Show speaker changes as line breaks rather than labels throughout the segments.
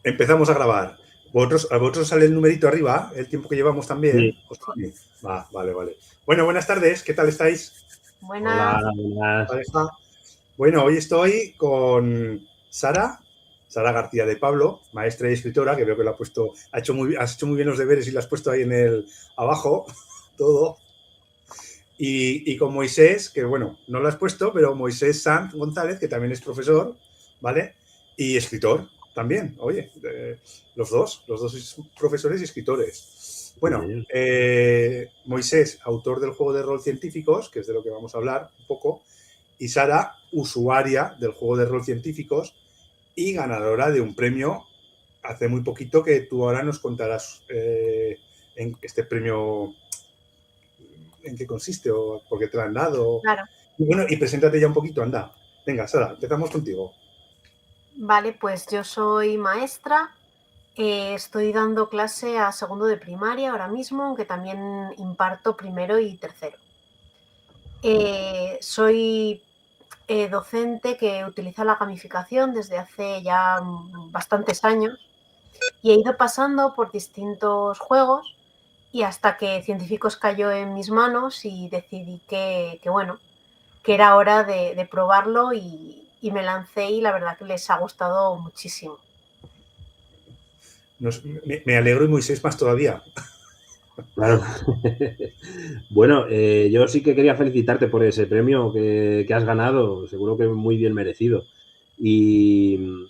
Empezamos a grabar. ¿A vosotros sale el numerito arriba? ¿El tiempo que llevamos
Sí.
también? ¿Os vale? Va, vale, vale. Bueno, buenas tardes. ¿Qué tal estáis?
Hola,
Pareja.
buenas.
Bueno, hoy estoy con Sara García de Pablo, maestra y escritora, que veo que lo ha puesto, has hecho muy bien los deberes y lo has puesto ahí en el abajo, todo. Y con Moisés, que bueno, no lo has puesto, pero Moisés Sanz González, que también es profesor, ¿vale? Y escritor también, oye, los dos profesores y escritores. Bueno,
Sí.
Moisés, autor del juego de rol científicos, que es de lo que vamos a hablar un poco, y Sara, usuaria del juego de rol científicos y ganadora de un premio hace muy poquito que tú ahora nos contarás en este premio en qué consiste o por qué te lo han dado.
Claro.
Y bueno, y preséntate ya un poquito, anda. Venga, Sara, empezamos contigo.
Vale, pues yo soy maestra, estoy dando clase a segundo de primaria ahora mismo, aunque también imparto primero y tercero. Soy docente que utiliza la gamificación desde hace ya bastantes años y he ido pasando por distintos juegos y hasta que Científicos cayó en mis manos y decidí bueno, que era hora de probarlo y me lancé y la verdad que les ha gustado muchísimo.
Me alegro y Moisés más todavía.
Claro. Bueno, yo sí que quería felicitarte por ese premio que has ganado, seguro que muy bien merecido. Y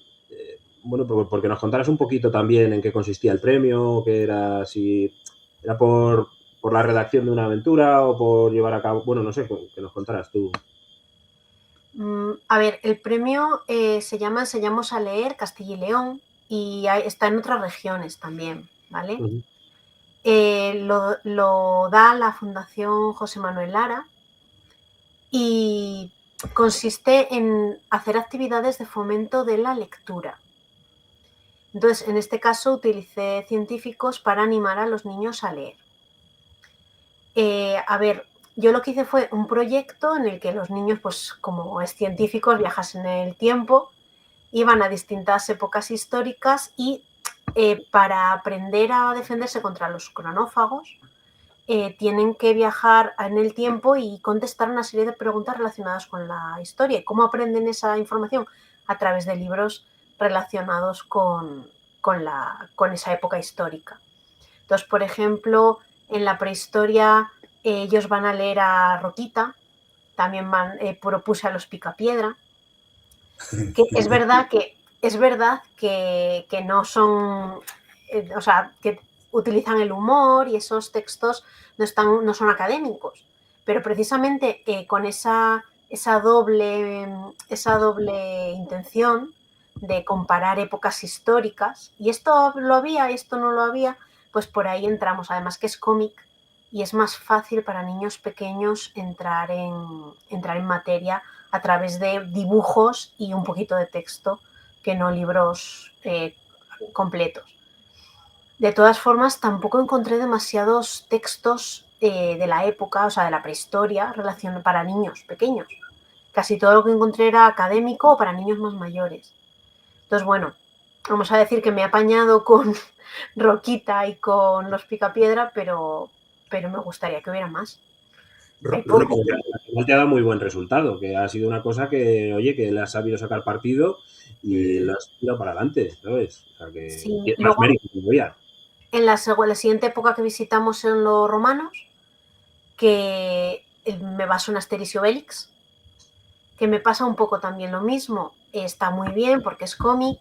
bueno, porque nos contaras un poquito también en qué consistía el premio, qué era, si era por la redacción de una aventura o por llevar a cabo, bueno, no sé, que nos contaras tú.
A ver, el premio se llama Enseñamos a leer Castilla y León y está en otras regiones también, ¿vale?
Ujú.
Lo da la Fundación José Manuel Lara y consiste en hacer actividades de fomento de la lectura. Entonces, en este caso, utilicé científicos para animar a los niños a leer. A ver, yo lo que hice fue un proyecto en el que los niños, pues como es científicos, viajasen en el tiempo, iban a distintas épocas históricas y para aprender a defenderse contra los cronófagos, tienen que viajar en el tiempo y contestar una serie de preguntas relacionadas con la historia. ¿Y cómo aprenden esa información? A través de libros relacionados con esa época histórica. Entonces, por ejemplo, en la prehistoria ellos van a leer a Roquita, también propuse a los Picapiedra, que es verdad que no son, o sea, que utilizan el humor y esos textos no son académicos, pero precisamente con esa doble intención de comparar épocas históricas, y esto lo había, esto no lo había, pues por ahí entramos, además que es cómic y es más fácil para niños pequeños entrar en materia a través de dibujos y un poquito de texto que no libros completos. De todas formas, tampoco encontré demasiados textos de la época, o sea, de la prehistoria, para niños pequeños. Casi todo lo que encontré era académico o para niños más mayores. Entonces, bueno, vamos a decir que me he apañado con Roquita y con los Picapiedra, pero me gustaría que hubiera más. Hay
Bueno,
poco.
pero al final te ha dado muy buen resultado, que ha sido una cosa que, oye, que le has sabido sacar partido y lo has tirado para adelante, ¿sabes? O sea, que
Sí,
tiene más
luego
mérito todavía.
en la siguiente época que visitamos son los romanos, que me baso en Asterix y Obelix, que me pasa un poco también lo mismo. Está muy bien porque es cómic,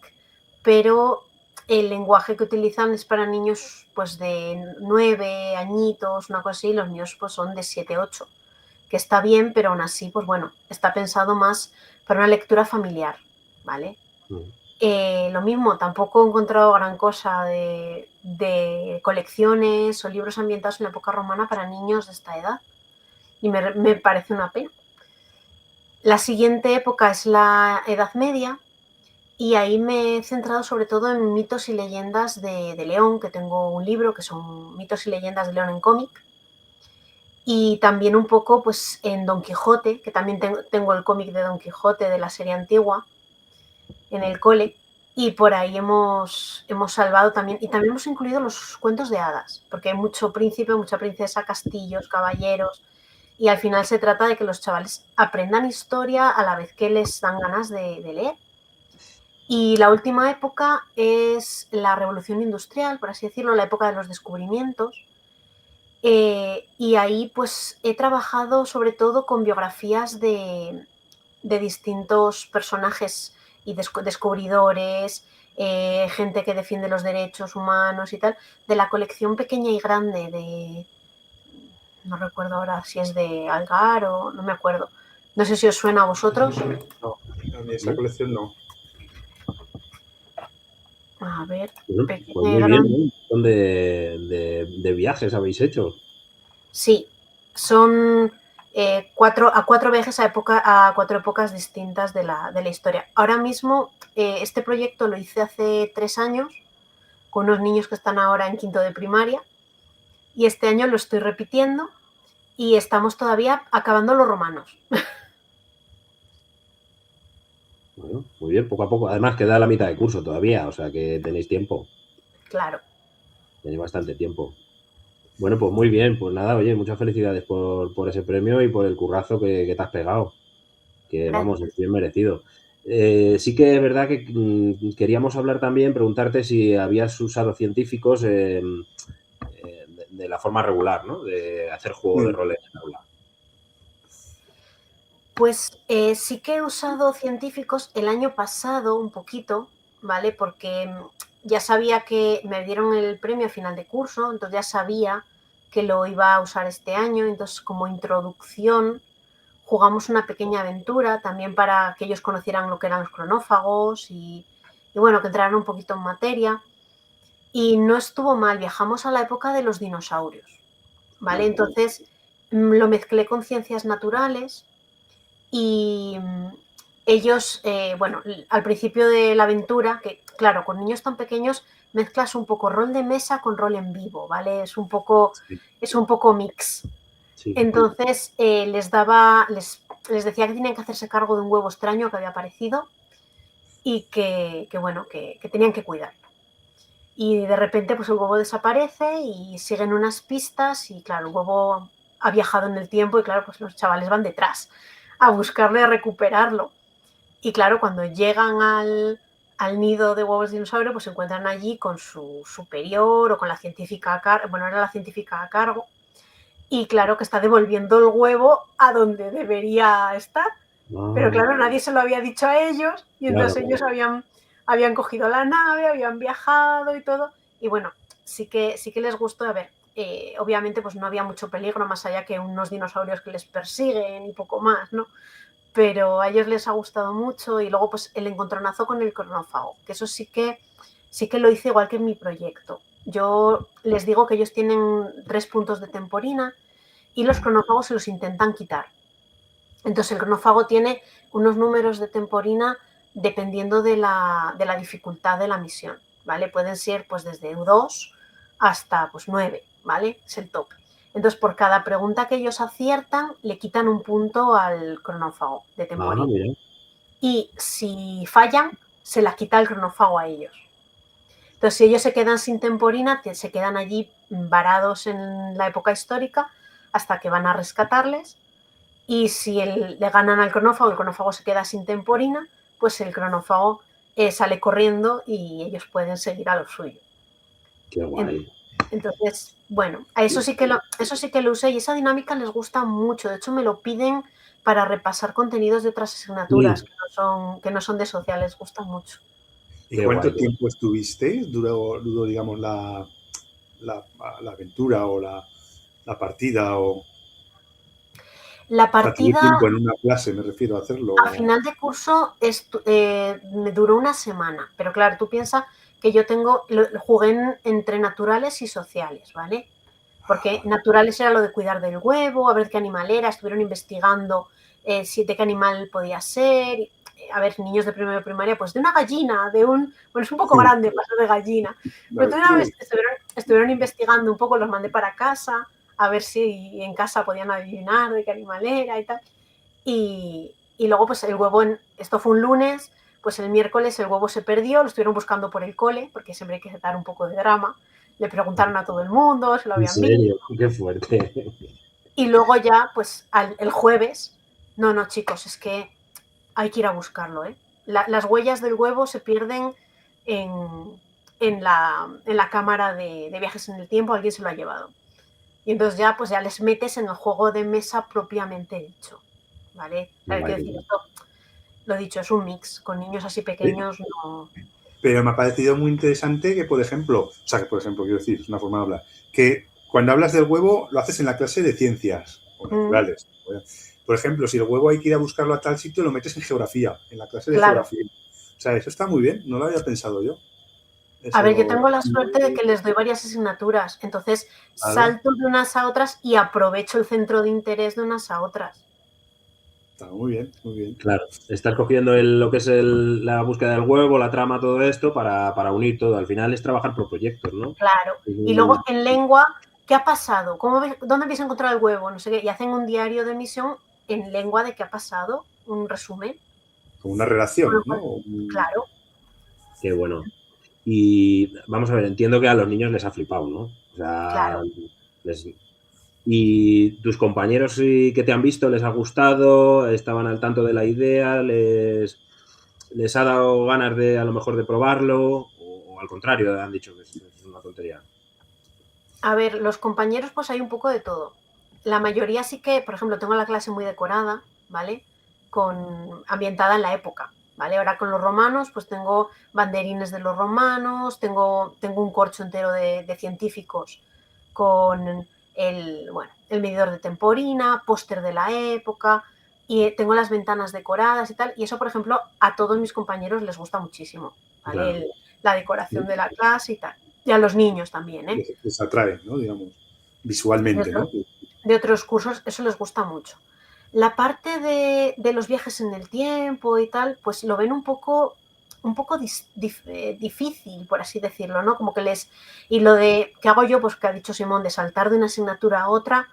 pero el lenguaje que utilizan es para niños pues de 9 añitos, una cosa así, y los míos pues son de 7 8, que está bien, pero aún así, pues bueno, está pensado más para una lectura familiar, ¿vale?
Mm.
Lo mismo, tampoco he encontrado gran cosa de colecciones o libros ambientados en la época romana para niños de esta edad y me parece una pena. La siguiente época es la Edad Media y ahí me he centrado sobre todo en mitos y leyendas de León, que tengo un libro que son mitos y leyendas de León en cómic, y también un poco pues en Don Quijote, que también tengo el cómic de Don Quijote de la serie antigua en el cole, y por ahí hemos salvado también, y también hemos incluido los cuentos de hadas, porque hay mucho príncipe, mucha princesa, castillos, caballeros, y al final se trata de que los chavales aprendan historia a la vez que les dan ganas de leer. Y la última época es la revolución industrial, por así decirlo, la época de los descubrimientos. Y ahí pues he trabajado sobre todo con biografías de distintos personajes y descubridores, gente que defiende los derechos humanos y tal, de la colección pequeña y grande de, no recuerdo ahora si es de Algar o no me acuerdo. No sé si os suena a vosotros.
No, a mí esa colección no.
A ver,
Bueno,
pequeña
pues
y
muy bien,
grande.
¿no? Un montón de viajes habéis hecho.
Sí, son cuatro viajes a cuatro épocas distintas de la historia. Ahora mismo, este proyecto lo hice hace 3 años con unos niños que están ahora en quinto de primaria y este año lo estoy repitiendo y estamos todavía acabando los romanos.
Bueno, muy bien, poco a poco. Además, queda la mitad de curso todavía, o sea que tenéis tiempo,
Claro.
tenéis bastante tiempo. Bueno, pues muy bien, pues nada, oye, muchas felicidades por ese premio y por el currazo que te has pegado, que vamos, es
Gracias.
bien merecido. Sí que es verdad que queríamos hablar también, preguntarte si habías usado científicos de la forma regular, ¿no? De hacer juego de
Mm.
rol en el aula.
Pues sí que he usado científicos el año pasado un poquito, ¿vale? Porque ya sabía que me dieron el premio a final de curso, entonces ya sabía que lo iba a usar este año, entonces como introducción jugamos una pequeña aventura también para que ellos conocieran lo que eran los cronófagos y bueno, que entraran un poquito en materia. Y no estuvo mal, viajamos a la época de los dinosaurios, ¿vale? Entonces lo mezclé con ciencias naturales y ellos, bueno, al principio de la aventura, que claro, con niños tan pequeños mezclas un poco rol de mesa con rol en vivo, ¿vale? Es un poco mix.
Sí.
Entonces les decía que tenían que hacerse cargo de un huevo extraño que había aparecido y bueno, que tenían que cuidarlo. Y de repente pues el huevo desaparece y siguen unas pistas y claro, el huevo ha viajado en el tiempo y claro, pues los chavales van detrás a buscarle, a recuperarlo. Y claro, cuando llegan al nido de huevos de dinosaurio, pues se encuentran allí con su superior o con la científica a cargo, bueno, era la científica a cargo, y claro que está devolviendo el huevo a donde debería estar. Pero
Ah,
claro, nadie se lo había dicho a ellos y
claro,
entonces ellos habían cogido la nave, habían viajado y todo. Y bueno, sí que les gustó. A ver, obviamente pues no había mucho peligro más allá que unos dinosaurios que les persiguen y poco más, ¿no? Pero a ellos les ha gustado mucho y luego pues el encontronazo con el cronófago, que eso sí que lo hice igual que en mi proyecto. Yo les digo que ellos tienen 3 puntos de temporina y los cronófagos se los intentan quitar. Entonces el cronófago tiene unos números de temporina dependiendo de la dificultad de la misión, ¿vale? Pueden ser pues desde 2 hasta pues 9, ¿vale? Es el tope. Entonces por cada pregunta que ellos aciertan le quitan un punto al cronófago de temporina.
mira.
Y si fallan, se la quita el cronófago a ellos. Entonces si ellos se quedan sin temporina, se quedan allí varados en la época histórica hasta que van a rescatarles. Y si le ganan al cronófago, el cronófago se queda sin temporina, pues el cronófago sale corriendo y ellos pueden seguir a lo suyo.
Qué guay.
Entonces, bueno, a eso sí que lo usé y esa dinámica les gusta mucho. De hecho, me lo piden para repasar contenidos de otras asignaturas
Sí,
que no son de sociales, les gusta mucho.
¿Y
qué guay.
cuánto tiempo estuvisteis? ¿Duró, digamos, la aventura o la partida? O
La
sea, ¿tuvo
partida
tiempo en una clase, me refiero a
a
hacerlo?
final de curso me duró una semana, pero claro, tú piensas que yo jugué entre naturales y sociales, ¿vale? Porque naturales era lo de cuidar del huevo, a ver qué animal era, estuvieron investigando de qué animal podía ser, a ver, niños de primero de primaria, pues de una gallina, bueno, es un poco grande pasar de gallina, pero estuvieron investigando un poco, los mandé para casa, a ver si en casa podían adivinar de qué animal era y tal. Y luego, pues el huevo, esto fue un lunes, Pues el miércoles el huevo se perdió, lo estuvieron buscando por el cole, porque siempre hay que dar un poco de drama. Le preguntaron a todo el mundo si lo
¿En
habían visto.
serio? Qué fuerte.
Y luego ya, pues el jueves, no, chicos, es que hay que ir a buscarlo, ¿eh? Las huellas del huevo se pierden en la cámara de viajes en el tiempo, alguien se lo ha llevado. Y entonces ya, pues ya les metes en el juego de mesa propiamente dicho, ¿vale? Hay que decir esto, lo dicho, es un mix, con niños así pequeños no...
Pero me ha parecido muy interesante que, por ejemplo, quiero decir, es una forma de hablar, que cuando hablas del huevo lo haces en la clase de ciencias o naturales. Por ejemplo, si el huevo hay que ir a buscarlo a tal sitio, lo metes en geografía, en la clase de geografía. O sea, eso está muy bien, no lo había pensado yo. Eso...
A ver, yo tengo la suerte de que les doy varias asignaturas, entonces salto de unas a otras y aprovecho el centro de interés de unas a otras.
Está muy bien, muy bien.
Claro, estás cogiendo lo que es la búsqueda del huevo, la trama, todo esto, para unir todo. Al final es trabajar por proyectos, ¿no?
Claro. Y luego en lengua, ¿qué ha pasado? ¿Dónde habéis encontrado el huevo? No sé qué. Y hacen un diario de emisión en lengua de qué ha pasado, un resumen.
Como una relación, ¿no?
Claro.
Qué bueno. Y vamos a ver, entiendo que a los niños les ha flipado, ¿no? O sea,
claro.
¿Y tus compañeros que te han visto les ha gustado? ¿Estaban al tanto de la idea? ¿Les ha dado ganas de a lo mejor de probarlo? ¿O al contrario, han dicho que es una tontería?
A ver, los compañeros pues hay un poco de todo. La mayoría sí que, por ejemplo, tengo la clase muy decorada, ¿vale? Ambientada en la época, ¿vale? Ahora con los romanos pues tengo banderines de los romanos, tengo un corcho entero de científicos con el medidor de temporina, póster de la época, y tengo las ventanas decoradas y tal, y eso, por ejemplo, a todos mis compañeros les gusta muchísimo, ¿vale? Claro. La decoración de la clase y tal. Y a los niños también, ¿eh?
Les atrae, ¿no? Digamos, visualmente, ¿no?
De otros cursos, eso les gusta mucho. La parte de los viajes en el tiempo y tal, pues lo ven un poco difícil, por así decirlo, ¿no? Como que y lo de, ¿qué hago yo? Pues que ha dicho Simón, de saltar de una asignatura a otra,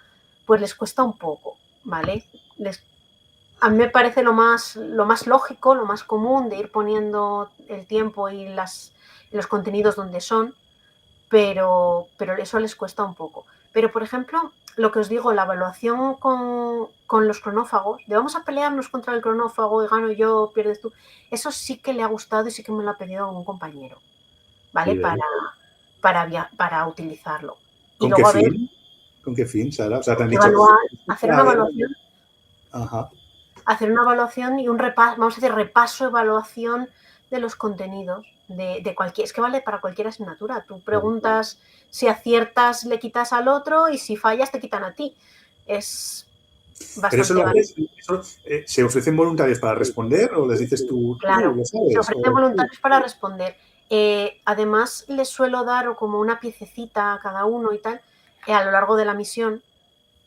pues les cuesta un poco, ¿vale? A mí me parece lo más lógico, lo más común de ir poniendo el tiempo y los contenidos donde son, pero eso les cuesta un poco. Pero, por ejemplo, lo que os digo, la evaluación con los cronófagos, de vamos a pelearnos contra el cronófago y gano yo, pierdes tú, eso sí que le ha gustado y sí que me lo ha pedido algún compañero, ¿vale? Sí, para utilizarlo.
¿Con qué fin? ¿Con qué fin, Sara? O sea, te han dicho...
hacer una evaluación.
Ajá.
Hacer una evaluación y un repaso, vamos a decir, evaluación de los contenidos de cualquier, es que vale para cualquier asignatura. Tú preguntas, si aciertas le quitas al otro y si fallas te quitan a ti. Es bastante.
Pero ¿se ofrecen voluntarios para responder o les dices tú?
Claro,
¿lo sabes?
se ofrecen voluntarios para responder. Además, les suelo dar como una piececita a cada uno y tal a lo largo de la misión.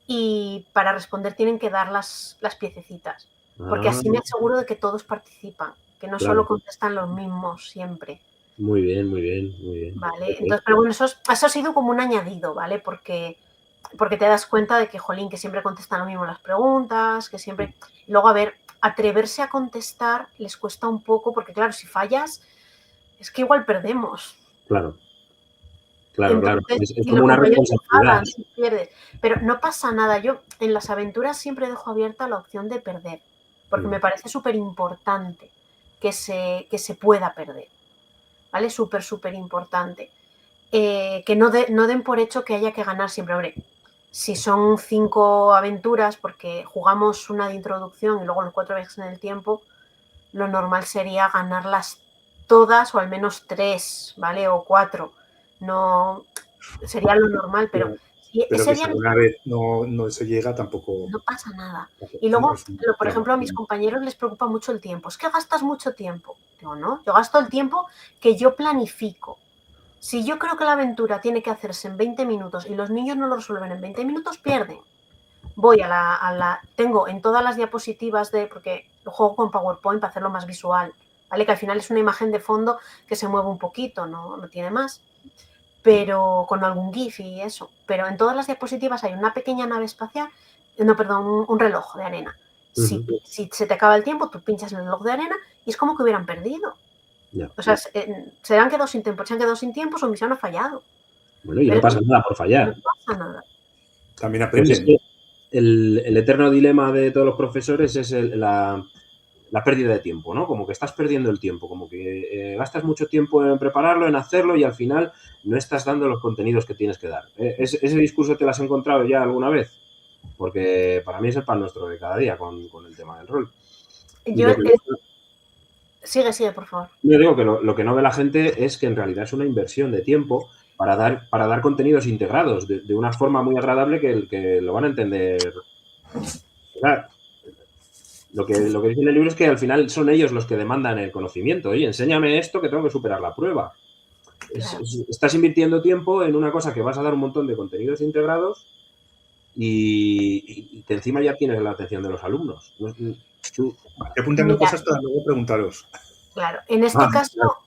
Y para responder tienen que dar las piececitas, porque así me aseguro de que todos participan, que no solo contestan los mismos siempre.
Muy bien, muy bien, muy bien.
Vale, entonces, pero bueno, eso ha sido como un añadido, ¿vale? Porque te das cuenta de que, jolín, que siempre contestan lo mismo las preguntas, que siempre... Luego, a ver, atreverse a contestar les cuesta un poco, porque claro, si fallas, es que igual perdemos.
Claro. Claro. Es como una responsabilidad.
Si pierdes. Pero no pasa nada. Yo en las aventuras siempre dejo abierta la opción de perder, porque me parece súper importante que se pueda perder. ¿Vale? Súper importante. Que no den por hecho que haya que ganar siempre. Hombre, si son 5 aventuras, porque jugamos una de introducción y luego los 4 viajes en el tiempo, lo normal sería ganarlas todas o al menos 3, ¿vale? O 4. No sería lo normal, pero
si ese día una vez no se llega, tampoco...
No pasa nada. Y luego, por ejemplo, a mis compañeros les preocupa mucho el tiempo. Es que gastas mucho tiempo. Digo, no, yo gasto el tiempo que yo planifico. Si yo creo que la aventura tiene que hacerse en 20 minutos y los niños no lo resuelven en 20 minutos, pierden. Voy tengo en todas las diapositivas porque lo juego con PowerPoint para hacerlo más visual, ¿vale? Que al final es una imagen de fondo que se mueve un poquito, no tiene más, pero con algún GIF y eso. Pero en todas las diapositivas hay una pequeña nave espacial, un reloj de arena. Si se te acaba el tiempo, tú pinchas en el log de arena y es como que hubieran perdido. O sea, se han quedado sin tiempo, su misión ha fallado.
Bueno, y no pasa nada por fallar.
No pasa nada.
También aprenden.
Es que el eterno dilema de todos los profesores es la pérdida de tiempo, ¿no? Como que estás perdiendo el tiempo, como que gastas mucho tiempo en prepararlo, en hacerlo y al final no estás dando los contenidos que tienes que dar. ¿Ese discurso te lo has encontrado ya alguna vez? Porque para mí es el pan nuestro de cada día con el tema del rol.
Sigue, por favor.
Yo digo que lo que no ve la gente es que en realidad es una inversión de tiempo para dar contenidos integrados de una forma muy agradable que lo van a entender. Claro. Lo que dice en el libro es que al final son ellos los que demandan el conocimiento. Oye, enséñame esto que tengo que superar la prueba. Claro. Estás invirtiendo tiempo en una cosa que vas a dar un montón de contenidos integrados y que encima ya tienes la atención de los alumnos.
Estoy apuntando cosas para luego preguntaros.
Claro, en este caso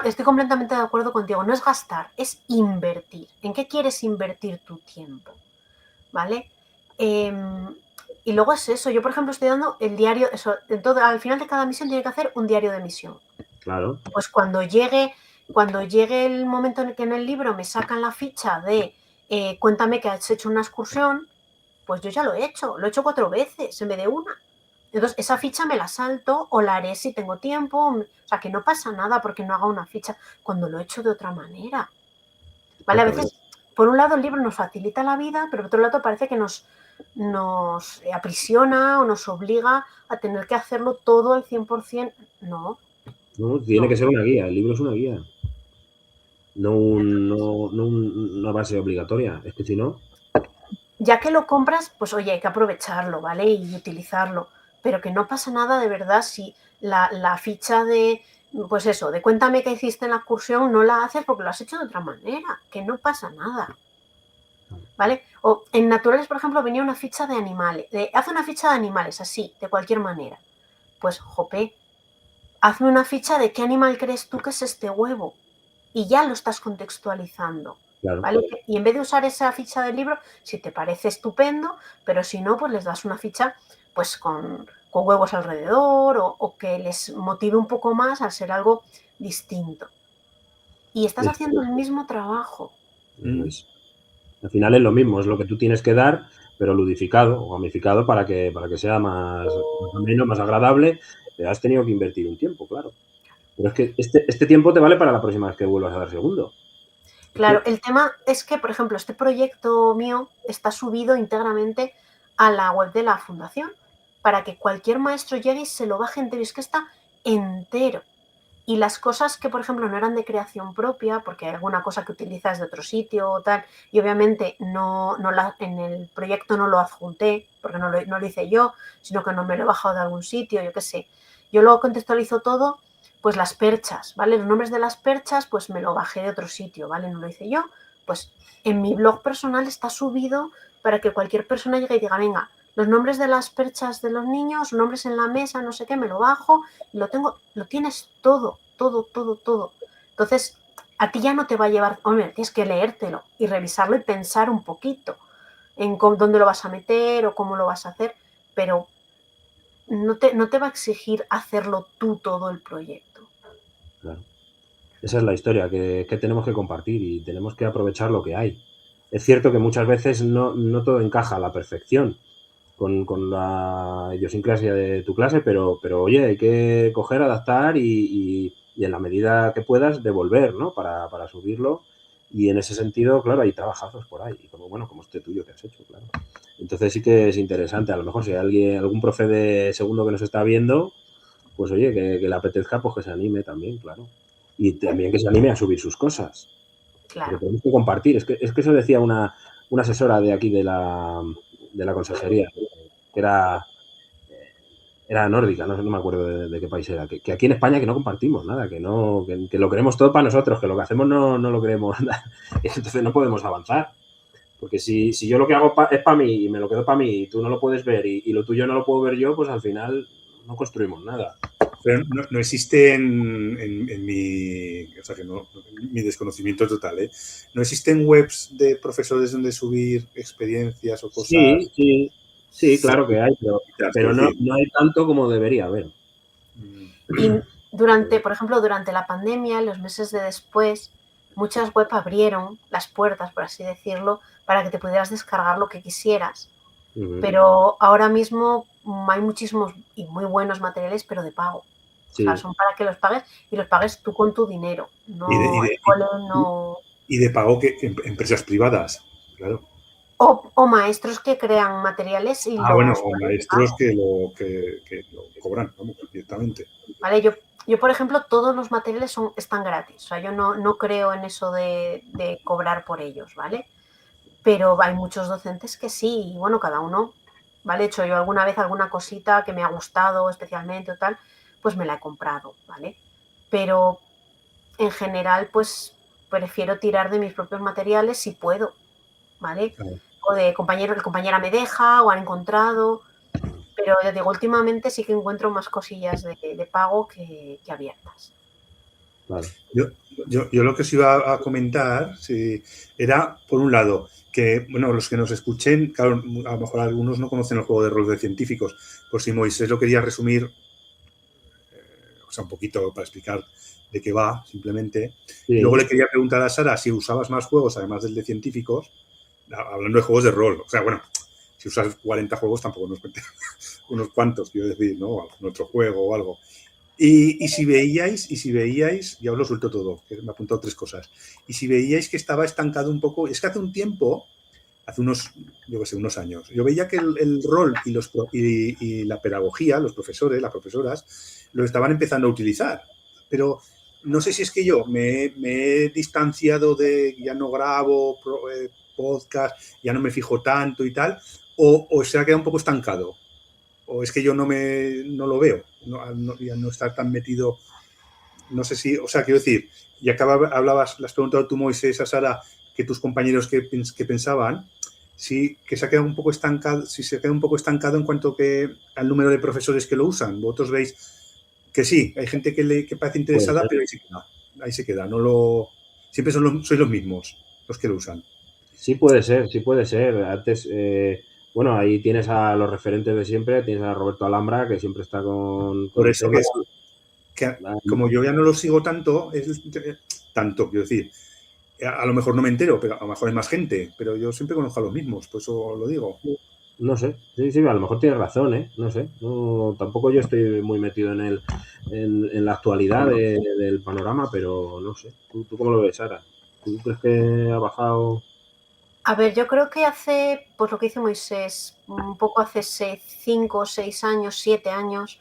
estoy completamente de acuerdo contigo. No es gastar, es invertir. ¿En qué quieres invertir tu tiempo? ¿Vale? Y luego es eso. Yo, por ejemplo, estoy dando el diario. Al final de cada misión tiene que hacer un diario de misión.
Claro.
Pues cuando llegue el momento en que en el libro me sacan la ficha de cuéntame que has hecho una excursión, pues yo ya lo he hecho 4 veces en vez de una. Entonces, esa ficha me la salto o la haré si tengo tiempo. O sea, que no pasa nada porque no haga una ficha cuando lo he hecho de otra manera. ¿Vale? A veces, por un lado, el libro nos facilita la vida, pero por otro lado parece que nos aprisiona o nos obliga a tener que hacerlo todo al 100%. No.
No, tiene que ser una guía. El libro es una guía. No una base obligatoria. Es que si no...
Ya que lo compras, pues oye, hay que aprovecharlo, ¿vale? Y utilizarlo. Pero que no pasa nada de verdad si la ficha de, pues eso, de cuéntame qué hiciste en la excursión, no la haces porque lo has hecho de otra manera. Que no pasa nada. ¿Vale? O en Naturales, por ejemplo, venía una ficha de animales. Haz una ficha de animales, así, de cualquier manera. Pues, jope, hazme una ficha de qué animal crees tú que es este huevo. Y ya lo estás contextualizando.
Claro.
¿Vale? Y en vez de usar esa ficha del libro, si te parece estupendo, pero si no, pues les das una ficha pues con huevos alrededor o que les motive un poco más al ser algo distinto. Y estás haciendo el mismo trabajo.
Al final es lo mismo, es lo que tú tienes que dar, pero ludificado o gamificado para que sea más ameno, más agradable, pero has tenido que invertir un tiempo, claro. Pero es que este tiempo te vale para la próxima vez que vuelvas a dar segundo.
Claro, el tema es que, por ejemplo, este proyecto mío está subido íntegramente a la web de la fundación para que cualquier maestro llegue y se lo baje entero. Y es que está entero. Y las cosas que, por ejemplo, no eran de creación propia, porque hay alguna cosa que utilizas de otro sitio o tal, y obviamente en el proyecto no lo adjunté, porque no lo hice yo, sino que no me lo he bajado de algún sitio, yo qué sé. Yo lo contextualizo todo, pues las perchas, ¿vale? Los nombres de las perchas, pues me lo bajé de otro sitio, ¿vale? No lo hice yo. Pues en mi blog personal está subido para que cualquier persona llegue y diga, venga, los nombres de las perchas de los niños, nombres en la mesa, no sé qué, me lo bajo y lo tienes todo. Entonces, a ti ya no te va a llevar, hombre, tienes que leértelo y revisarlo y pensar un poquito en dónde lo vas a meter o cómo lo vas a hacer, pero no te va a exigir hacerlo tú todo el proyecto.
Claro. Esa es la historia que tenemos que compartir y tenemos que aprovechar lo que hay. Es cierto que muchas veces no todo encaja a la perfección con la idiosincrasia de tu clase, pero oye, hay que coger, adaptar y en la medida que puedas devolver, ¿no? Para subirlo. Y en ese sentido, claro, hay trabajazos por ahí, como este tuyo que has hecho, claro. Entonces sí que es interesante. A lo mejor si hay algún profe de segundo que nos está viendo, pues oye, que le apetezca, pues que se anime también, claro. Y también que se anime a subir sus cosas.
Claro.
Porque tenemos que compartir. Es que eso decía una asesora de aquí de la consejería, que era nórdica, no me acuerdo de qué país era, que aquí en España que no compartimos nada, que lo queremos todo para nosotros, que lo que hacemos no lo queremos. Entonces no podemos avanzar. Porque si yo lo que hago es para mí y me lo quedo para mí y tú no lo puedes ver y lo tuyo no lo puedo ver yo, pues al final no construimos nada.
Pero no existe en mi, o sea que mi desconocimiento total, ¿eh? ¿No existen webs de profesores donde subir experiencias o cosas?
Sí, claro que hay, pero no
decir.
hay tanto como debería haber.
Y por ejemplo, durante la pandemia, los meses de después, muchas web abrieron las puertas, por así decirlo, para que te pudieras descargar lo que quisieras. Pero ahora mismo hay muchísimos y muy buenos materiales, pero de pago.
Sí.
O sea, son para que los pagues y los pagues tú con tu dinero. No, el cole no...
Y de pago que empresas privadas, claro.
O maestros que crean materiales y
bueno, o maestros que lo cobran, vamos, directamente.
Vale, yo, por ejemplo, todos los materiales están gratis. O sea, yo no creo en eso de cobrar por ellos, ¿vale? Pero hay muchos docentes que sí, y bueno, cada uno, ¿vale? He hecho yo alguna vez alguna cosita que me ha gustado especialmente o tal, pues me la he comprado, ¿vale? Pero en general, pues prefiero tirar de mis propios materiales si puedo, ¿vale?
Claro.
O de compañera me deja o han encontrado, pero ya digo, últimamente sí que encuentro más cosillas de pago que abiertas.
Vale.
Yo lo que os iba a comentar era, por un lado, que, bueno, los que nos escuchen, claro, a lo mejor algunos no conocen el juego de rol de científicos, por si Moisés lo quería resumir, o sea, un poquito para explicar de qué va, simplemente.
Sí.
Y luego le quería preguntar a Sara si usabas más juegos, además del de científicos, hablando de juegos de rol. O sea, bueno, si usas 40 juegos tampoco nos cuentes unos cuantos, quiero decir, ¿no? Algún otro juego o algo. Y si veíais, ya os lo suelto todo, que me he apuntado 3 cosas. Y si veíais que estaba estancado un poco, es que hace un tiempo, hace unos, yo qué sé, unos años, yo veía que el rol y la pedagogía, los profesores, las profesoras, lo estaban empezando a utilizar. Pero no sé si es que yo me he distanciado de, ya no grabo podcast, ya no me fijo tanto y tal, o se ha quedado un poco estancado. O es que yo no lo veo, ya no estar tan metido, no sé si, o sea, quiero decir, y hablabas, le has preguntado tú, Moisés, a Sara, que tus compañeros que pensaban, sí, que se ha quedado un poco estancado, si se queda un poco estancado en cuanto al número de profesores que lo usan. Vosotros veis que sí, hay gente que parece interesada, pero ahí se queda, siempre sois los mismos los que lo usan.
Sí puede ser. Antes, bueno, ahí tienes a los referentes de siempre, tienes a Roberto Alhambra, que siempre está con
Por
el
eso
tema.
que como yo ya no lo sigo tanto, quiero decir, a lo mejor no me entero, pero a lo mejor hay más gente, pero yo siempre conozco a los mismos, por eso lo digo.
No sé, sí, a lo mejor tienes razón, ¿eh? No sé, tampoco yo estoy muy metido en la actualidad del panorama, pero no sé. ¿Tú cómo lo ves, Sara? ¿Tú crees que ha bajado?
A ver, yo creo que hace, pues lo que dice Moisés, un poco hace 5, 6 años, 7 años,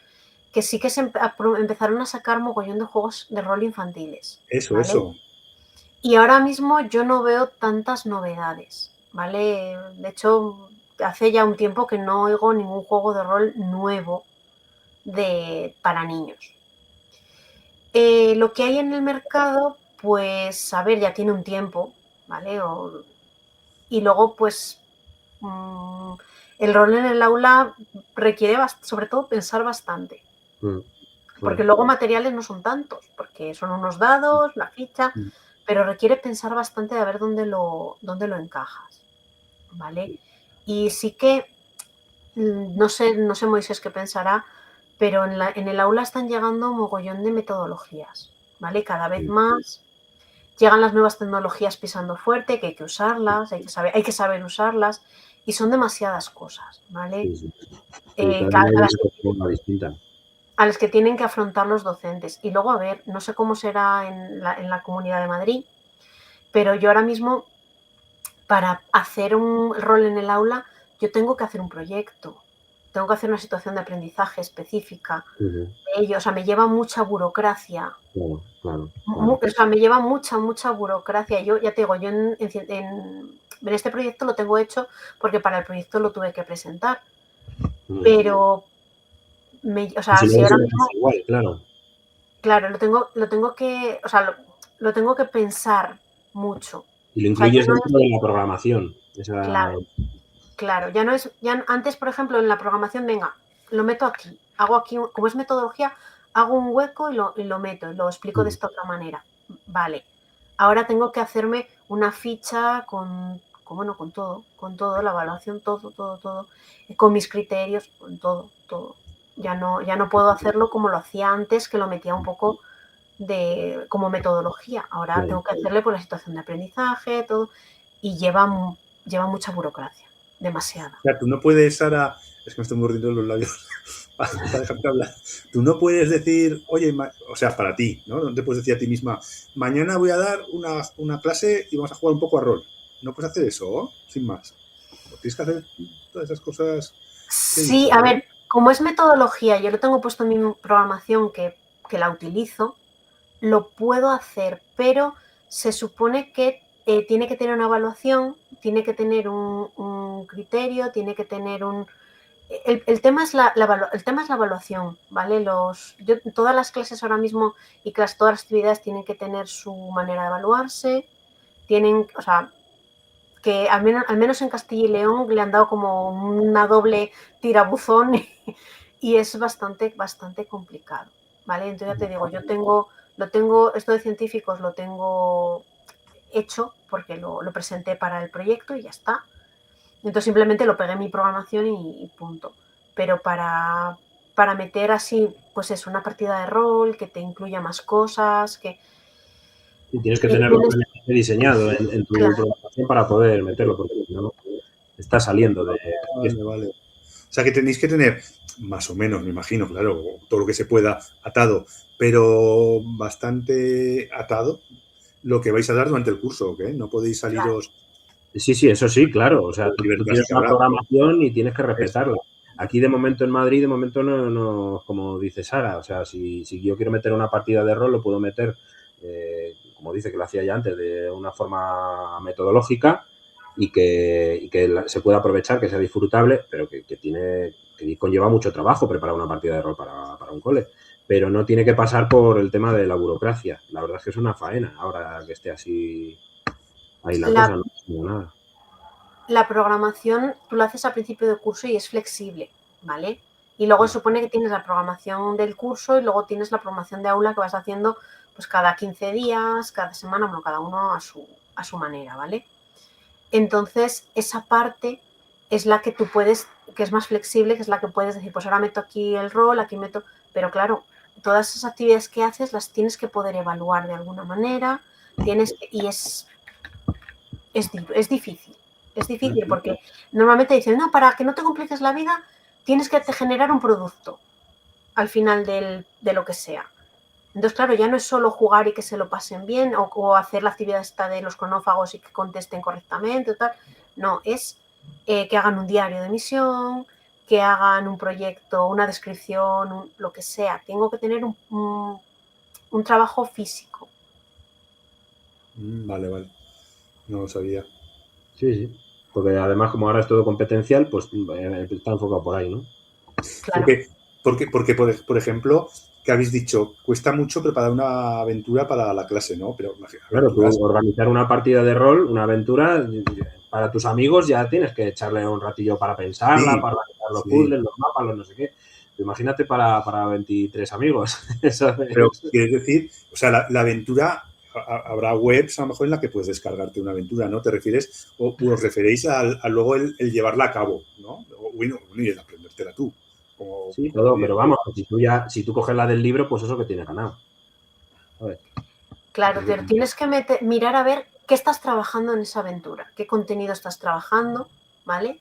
que sí que empezaron a sacar mogollón de juegos de rol infantiles.
Eso,
¿vale?
eso.
Y ahora mismo yo no veo tantas novedades, ¿vale? De hecho, hace ya un tiempo que no oigo ningún juego de rol nuevo para niños. Lo que hay en el mercado, pues, a ver, ya tiene un tiempo, ¿vale? Y luego, pues, el rol en el aula requiere sobre todo pensar bastante. Porque luego materiales no son tantos, porque son unos dados, la ficha, pero requiere pensar bastante de ver dónde lo encajas, ¿vale? Y sí que, no sé Moisés qué pensará, pero en el aula están llegando un mogollón de metodologías, ¿vale? Cada vez más llegan las nuevas tecnologías pisando fuerte, que hay que usarlas, hay que saber usarlas, y son demasiadas cosas, ¿vale? A las que tienen que afrontar los docentes. Y luego, a ver, no sé cómo será en la Comunidad de Madrid, pero yo ahora mismo, para hacer un rol en el aula, yo tengo que hacer un proyecto, tengo que hacer una situación de aprendizaje específica de ello. O sea, me lleva mucha burocracia.
Claro.
O sea, me lleva mucha burocracia. Yo ya te digo, yo en este proyecto lo tengo hecho porque para el proyecto lo tuve que presentar. Pero, o sea, si ahora mismo...
Igual, claro.
Claro, lo tengo que, o sea, lo tengo que pensar mucho.
Y lo incluyes dentro de la programación.
Claro, ya no es, antes, por ejemplo, en la programación, venga, lo meto aquí, hago aquí, como es metodología, hago un hueco y lo meto, y lo explico de esta otra manera. Vale, ahora tengo que hacerme una ficha con ¿Cómo no? Con todo, la evaluación, todo, con mis criterios, con todo. Ya no puedo hacerlo como lo hacía antes, que lo metía un poco como metodología. Ahora tengo que hacerle por la situación de aprendizaje, todo, y lleva mucha burocracia, demasiada.
O sea, tú no puedes, Sara, es que me estoy mordiendo los labios para dejarte hablar. Tú no puedes decir, oye, o sea, para ti, ¿no? No te puedes decir a ti misma, mañana voy a dar una clase y vamos a jugar un poco a rol. No puedes hacer eso, ¿no? Sin más. Tienes que hacer todas esas cosas que he
Sí,
dicho,
a
¿no?
ver, como es metodología, yo lo tengo puesto en mi programación que la utilizo, lo puedo hacer, pero se supone que tiene que tener una evaluación, tiene que tener un criterio, tiene que tener un... El tema es la evaluación, ¿vale? Todas las clases ahora mismo y todas las actividades tienen que tener su manera de evaluarse, o sea, que al menos en Castilla y León le han dado como una doble tirabuzón y es bastante complicado, ¿vale? Entonces ya te digo, esto de científicos lo tengo hecho porque lo presenté para el proyecto y ya está. Entonces simplemente lo pegué en mi programación y punto. Pero para meter así, pues es una partida de rol que te incluya más cosas, que...
Y tienes que tenerlo diseñado en tu
Claro.
programación para poder meterlo, porque si no, está saliendo de...
Vale. O sea, que tenéis que tener, más o menos, me imagino, claro, todo lo que se pueda atado, pero bastante atado lo que vais a dar durante el curso, ¿ok? No podéis saliros...
Sí, eso sí, claro. O sea, tú
libertad
tienes
que
una
habrá.
programación y tienes que
Eso.
respetarla. Aquí de momento en Madrid, de momento no, como dice Sara, o sea, si yo quiero meter una partida de rol, lo puedo meter, como dice que lo hacía ya antes, de una forma metodológica y que se pueda aprovechar, que sea disfrutable, pero que conlleva mucho trabajo preparar una partida de rol para un cole. Pero no tiene que pasar por el tema de la burocracia. La verdad es que es una faena ahora que esté así ahí la cosa, no nada.
La programación tú lo haces al principio del curso y es flexible, ¿vale? Y luego se supone que tienes la programación del curso y luego tienes la programación de aula que vas haciendo pues cada 15 días, cada semana, bueno, cada uno a su manera, ¿vale? Entonces, esa parte es la que tú puedes, que es más flexible, que es la que puedes decir, pues ahora meto aquí el rol, aquí meto... Pero claro, todas esas actividades que haces las tienes que poder evaluar de alguna manera, y es difícil. Es difícil porque normalmente dicen, no, para que no te compliques la vida, tienes que generar un producto al final de lo que sea. Entonces, claro, ya no es solo jugar y que se lo pasen bien o hacer la actividad esta de los cronófagos y que contesten correctamente o tal. No, es que hagan un diario de misión, que hagan un proyecto, una descripción, lo que sea. Tengo que tener un trabajo físico.
Vale. No lo sabía.
Sí. Porque además, como ahora es todo competencial, pues está enfocado por ahí, ¿no?
Claro.
Porque, por ejemplo, que habéis dicho, cuesta mucho preparar una aventura para la clase, ¿no? Pero
Claro, tú
aventuras.
organizar una partida de rol, una aventura, para tus amigos ya tienes que echarle un ratillo para pensarla,
Sí,
para organizar los
sí.
puzzles, los mapas, los no sé qué. Imagínate para 23 amigos.
Pero quieres decir, o sea, la aventura, habrá webs a lo mejor en la que puedes descargarte una aventura, ¿no? ¿Te refieres? O os referéis a luego el llevarla a cabo, ¿no? Bueno, y el aprendértela tú. Como,
Sí, todo, pero vamos, si tú coges la del libro, pues eso que tiene ganado. ¿Sabes?
Claro, pero tienes que mirar a ver qué estás trabajando en esa aventura, qué contenido estás trabajando, ¿vale?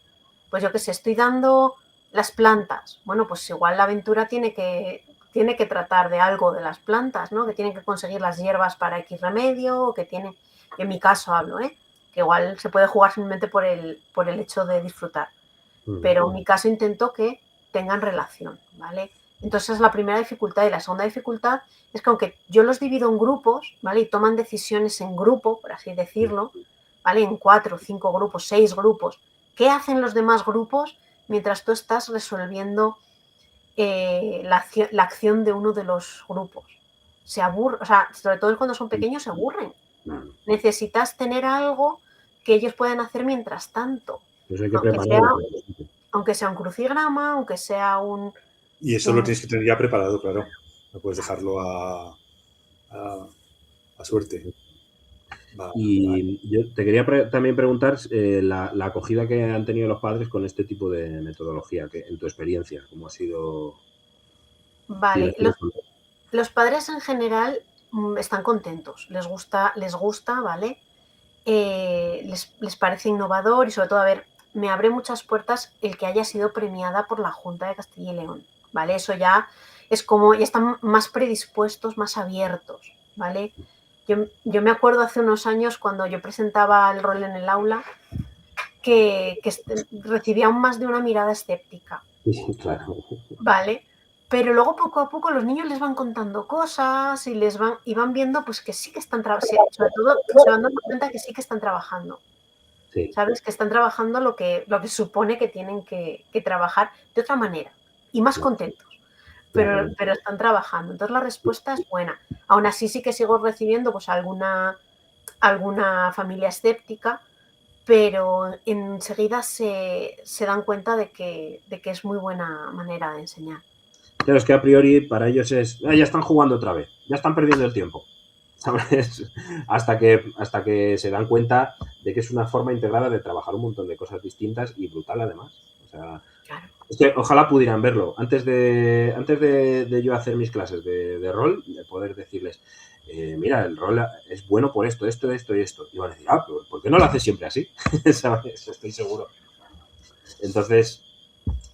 Pues yo qué sé, estoy dando las plantas. Bueno, pues igual la aventura tiene que tratar de algo de las plantas, ¿no? Que tienen que conseguir las hierbas para X remedio, o que tiene, en mi caso hablo, ¿eh? Que igual se puede jugar simplemente por el hecho de disfrutar. Pero en mi caso intento que tengan relación, ¿vale? Entonces es la primera dificultad. Y la segunda dificultad es que aunque yo los divido en grupos, ¿vale? Y toman decisiones en grupo, por así decirlo, ¿vale? En 4, 5 grupos, 6 grupos. ¿Qué hacen los demás grupos mientras tú estás resolviendo la acción de uno de los grupos? Se aburre, o sea, sobre todo cuando son pequeños se aburren. Necesitas tener algo que ellos puedan hacer mientras tanto.
Pues hay que
Aunque
prepararlo.
sea un crucigrama, aunque sea
y eso lo tienes que tener ya preparado, claro. No puedes dejarlo a suerte. Vale, vale.
Y yo te quería también preguntar la acogida que han tenido los padres con este tipo de metodología, que en tu experiencia, ¿cómo ha sido?
Vale, los padres en general están contentos, les gusta, ¿vale? Les parece innovador y sobre todo, a ver, me abre muchas puertas el que haya sido premiada por la Junta de Castilla y León, ¿vale? Eso ya es como, ya están más predispuestos, más abiertos, ¿vale? Yo me acuerdo hace unos años cuando yo presentaba el rol en el aula que recibía aún más de una mirada escéptica.
Sí, claro.
¿Vale? Pero luego poco a poco los niños les van contando cosas y van viendo pues que sí que están trabajando, sobre todo se van dando cuenta que sí que están trabajando.
Sí.
¿Sabes? Que están trabajando lo que supone que tienen que trabajar de otra manera y más contentos. Pero están trabajando. Entonces la respuesta es buena. Aún así sí que sigo recibiendo pues alguna familia escéptica, pero enseguida se dan cuenta de que es muy buena manera de enseñar.
Claro, es que a priori para ellos es, ya están jugando otra vez, ya están perdiendo el tiempo, ¿sabes? Hasta que se dan cuenta de que es una forma integrada de trabajar un montón de cosas distintas y brutal además. O sea,
claro.
Es que ojalá pudieran verlo. Antes de yo hacer mis clases de rol, de poder decirles, mira, el rol es bueno por esto, esto, esto y esto. Y van a decir, ¿por qué no lo haces siempre así? ¿Sabes? Estoy seguro. Entonces,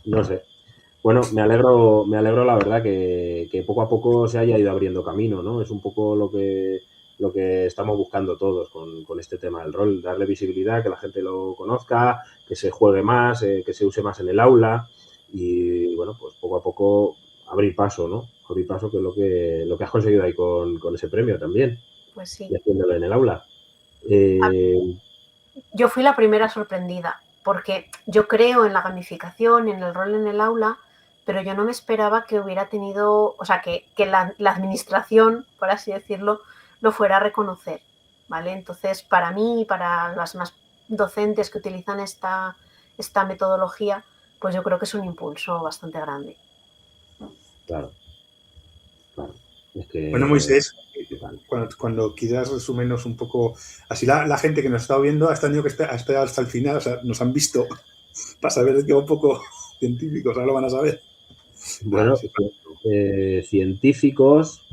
no sé. Bueno, me alegro la verdad que poco a poco se haya ido abriendo camino, ¿no? Es un poco lo que estamos buscando todos con este tema del rol, darle visibilidad, que la gente lo conozca, que se juegue más, que se use más en el aula y, bueno, pues poco a poco abrir paso, ¿no? Abrir paso, que es lo que has conseguido ahí con ese premio también.
Pues sí.
Y haciéndolo en el aula.
Yo fui la primera sorprendida, porque yo creo en la gamificación, en el rol en el aula, pero yo no me esperaba que hubiera tenido, o sea, que la administración, por así decirlo, lo fuera a reconocer, ¿vale? Entonces, para mí y para las más docentes que utilizan esta metodología, pues yo creo que es un impulso bastante grande.
Claro. Es que,
bueno, Moisés, cuando quieras resumirnos un poco, así la gente que nos está viendo ha tenido que esperar hasta el final, o sea, nos han visto para saber de qué va un poco científicos, ahora lo van a saber.
Bueno, científicos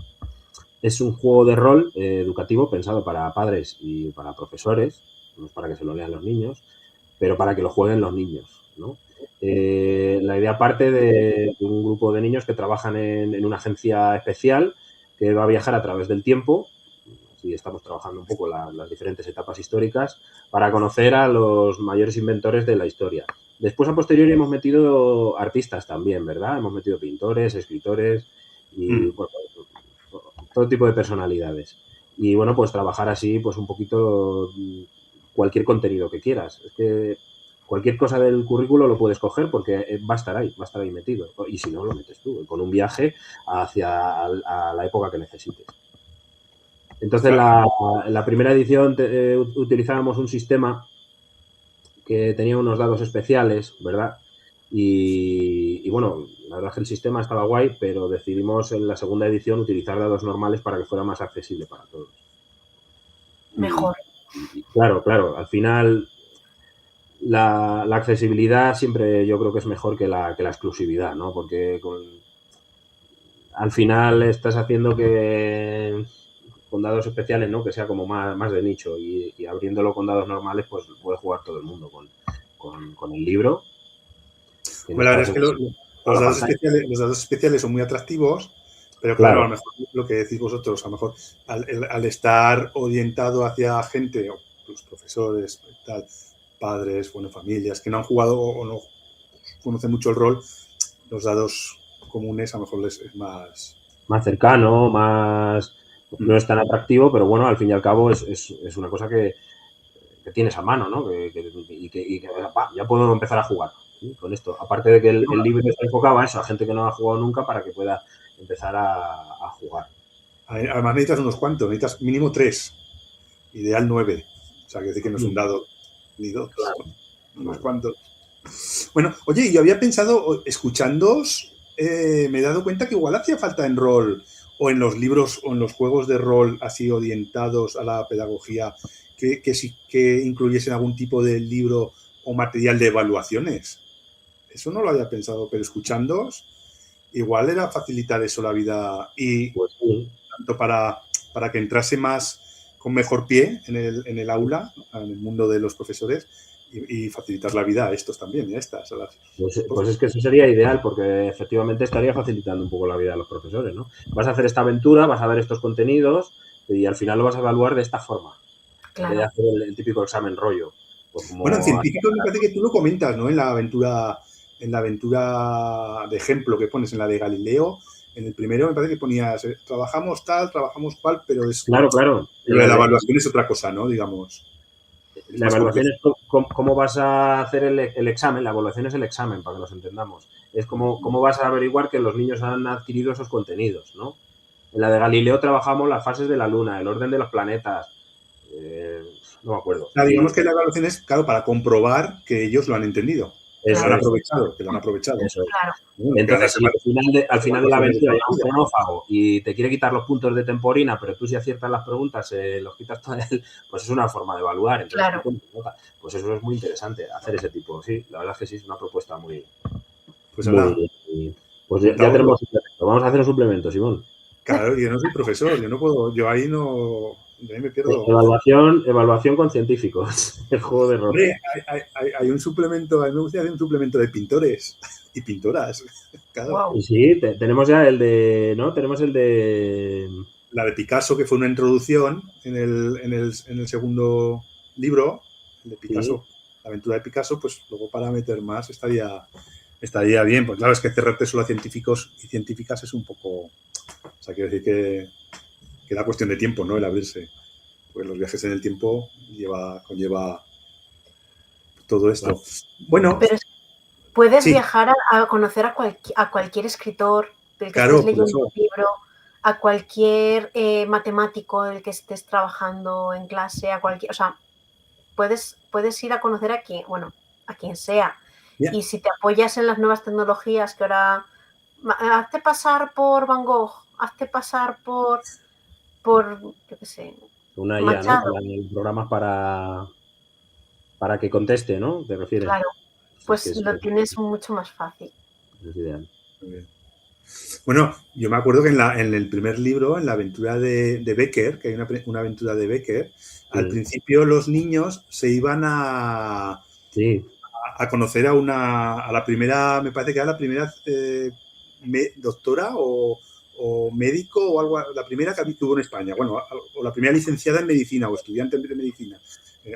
es un juego de rol educativo pensado para padres y para profesores, no es para que se lo lean los niños, pero para que lo jueguen los niños, ¿no? La idea parte de un grupo de niños que trabajan en una agencia especial que va a viajar a través del tiempo, así estamos trabajando un poco las diferentes etapas históricas, para conocer a los mayores inventores de la historia. Después, a posteriori, hemos metido artistas también, ¿verdad? Hemos metido pintores, escritores y bueno, todo tipo de personalidades. Y bueno, pues trabajar así, pues un poquito cualquier contenido que quieras. Es que cualquier cosa del currículo lo puedes coger porque va a estar ahí metido. Y si no, lo metes tú, con un viaje hacia la época que necesites. Entonces, en la primera edición utilizábamos un sistema que tenía unos dados especiales, ¿verdad? Y bueno, la verdad es que el sistema estaba guay, pero decidimos en la segunda edición utilizar dados normales para que fuera más accesible para todos.
Mejor.
Y claro, al final la accesibilidad siempre yo creo que es mejor que la exclusividad, ¿no? Porque al final estás haciendo que con dados especiales, ¿no? Que sea como más de nicho y abriéndolo con dados normales, pues puede jugar todo el mundo con el libro.
Bueno, la verdad es que los dados especiales son muy atractivos, pero claro, a lo mejor lo que decís vosotros, a lo mejor al estar orientado hacia gente, los profesores, tal, padres, bueno, familias que no han jugado o no conocen mucho el rol, los dados comunes a lo mejor les es más
cercano, no es tan atractivo, pero bueno, al fin y al cabo es una cosa que tienes a mano, ¿no? Y que ya puedo empezar a jugar, ¿sí? Con esto. Aparte de que el libro está enfocado a eso, a gente que no ha jugado nunca para que pueda empezar a jugar.
Además necesitas unos cuantos, necesitas mínimo 3, ideal 9. O sea, que decir que no es un dado ni 2,
claro.
Unos cuantos. Bueno, oye, yo había pensado, escuchándoos, me he dado cuenta que igual hacía falta en rol o en los libros o en los juegos de rol así orientados a la pedagogía que incluyesen algún tipo de libro o material de evaluaciones. Eso no lo había pensado, pero escuchándoos, igual era facilitar eso la vida y
Pues sí.
tanto para que entrase más con mejor pie en el aula, en el mundo de los profesores, y facilitar la vida a estos también y a estas.
Pues es que eso sería ideal, porque efectivamente estaría facilitando un poco la vida de los profesores, ¿no? Vas a hacer esta aventura, vas a ver estos contenidos y al final lo vas a evaluar de esta forma, en vez de hacer el típico examen rollo. Pues como
bueno, en científicos me parece que tú lo comentas, ¿no? En la aventura de ejemplo que pones, en la de Galileo, en el primero me parece que ponías, trabajamos tal, trabajamos cual, pero
Claro.
la evaluación es otra cosa, ¿no? Digamos.
La evaluación es cómo vas a hacer el examen. La evaluación es el examen, para que nos entendamos. Es cómo vas a averiguar que los niños han adquirido esos contenidos, ¿no? En la de Galileo trabajamos las fases de la Luna, el orden de los planetas. No me acuerdo.
O sea, digamos que la evaluación es, claro, para comprobar que ellos lo han entendido, que lo han aprovechado.
Eso es.
Claro.
Entonces, si al final de la aventura hay un cronófago y te quiere quitar los puntos de temporina, pero tú si aciertas las preguntas los quitas todo él, pues es una forma de evaluar. Entonces,
claro.
Pues eso es muy interesante, hacer ese tipo. Sí, la verdad es que sí, es una propuesta muy...
Pues nada.
Pues ya tenemos un suplemento. Vamos a hacer un suplemento, Simón.
Claro, yo no soy profesor, yo no puedo, yo ahí me pierdo.
Evaluación con científicos, el juego de rol.
Hombre, hay un suplemento, a mí me gustaría hacer un suplemento de pintores y pintoras. Claro.
Wow.
Y sí, tenemos ya el de, ¿no? Tenemos el de...
La de Picasso, que fue una introducción en el segundo libro, el de Picasso, sí. La aventura de Picasso, pues luego para meter más estaría bien. Pues claro, es que cerrarte solo a científicos y científicas es un poco... O sea, quiero decir que da cuestión de tiempo, ¿no? El abrirse. Pues los viajes en el tiempo conlleva todo esto. Claro. Bueno.
Pero puedes viajar a conocer a cualquier escritor del que estés leyendo un libro, a cualquier matemático del que estés trabajando en clase, o sea, puedes ir a conocer a quien sea. Yeah. Y si te apoyas en las nuevas tecnologías que ahora... Hazte pasar por Van Gogh, hazte pasar por yo qué sé,
una IA, ¿no? Programas para que conteste, ¿no? ¿Te refieres?
Claro, pues lo tienes mucho más fácil.
Es ideal.
Muy bien. Bueno, yo me acuerdo que en el primer libro, en la aventura de Becker, que hay una aventura de Becker, al principio los niños se iban a conocer a la primera, me parece que era la primera doctora o médico o algo, la primera que hubo en España, bueno, o la primera licenciada en medicina o estudiante de medicina,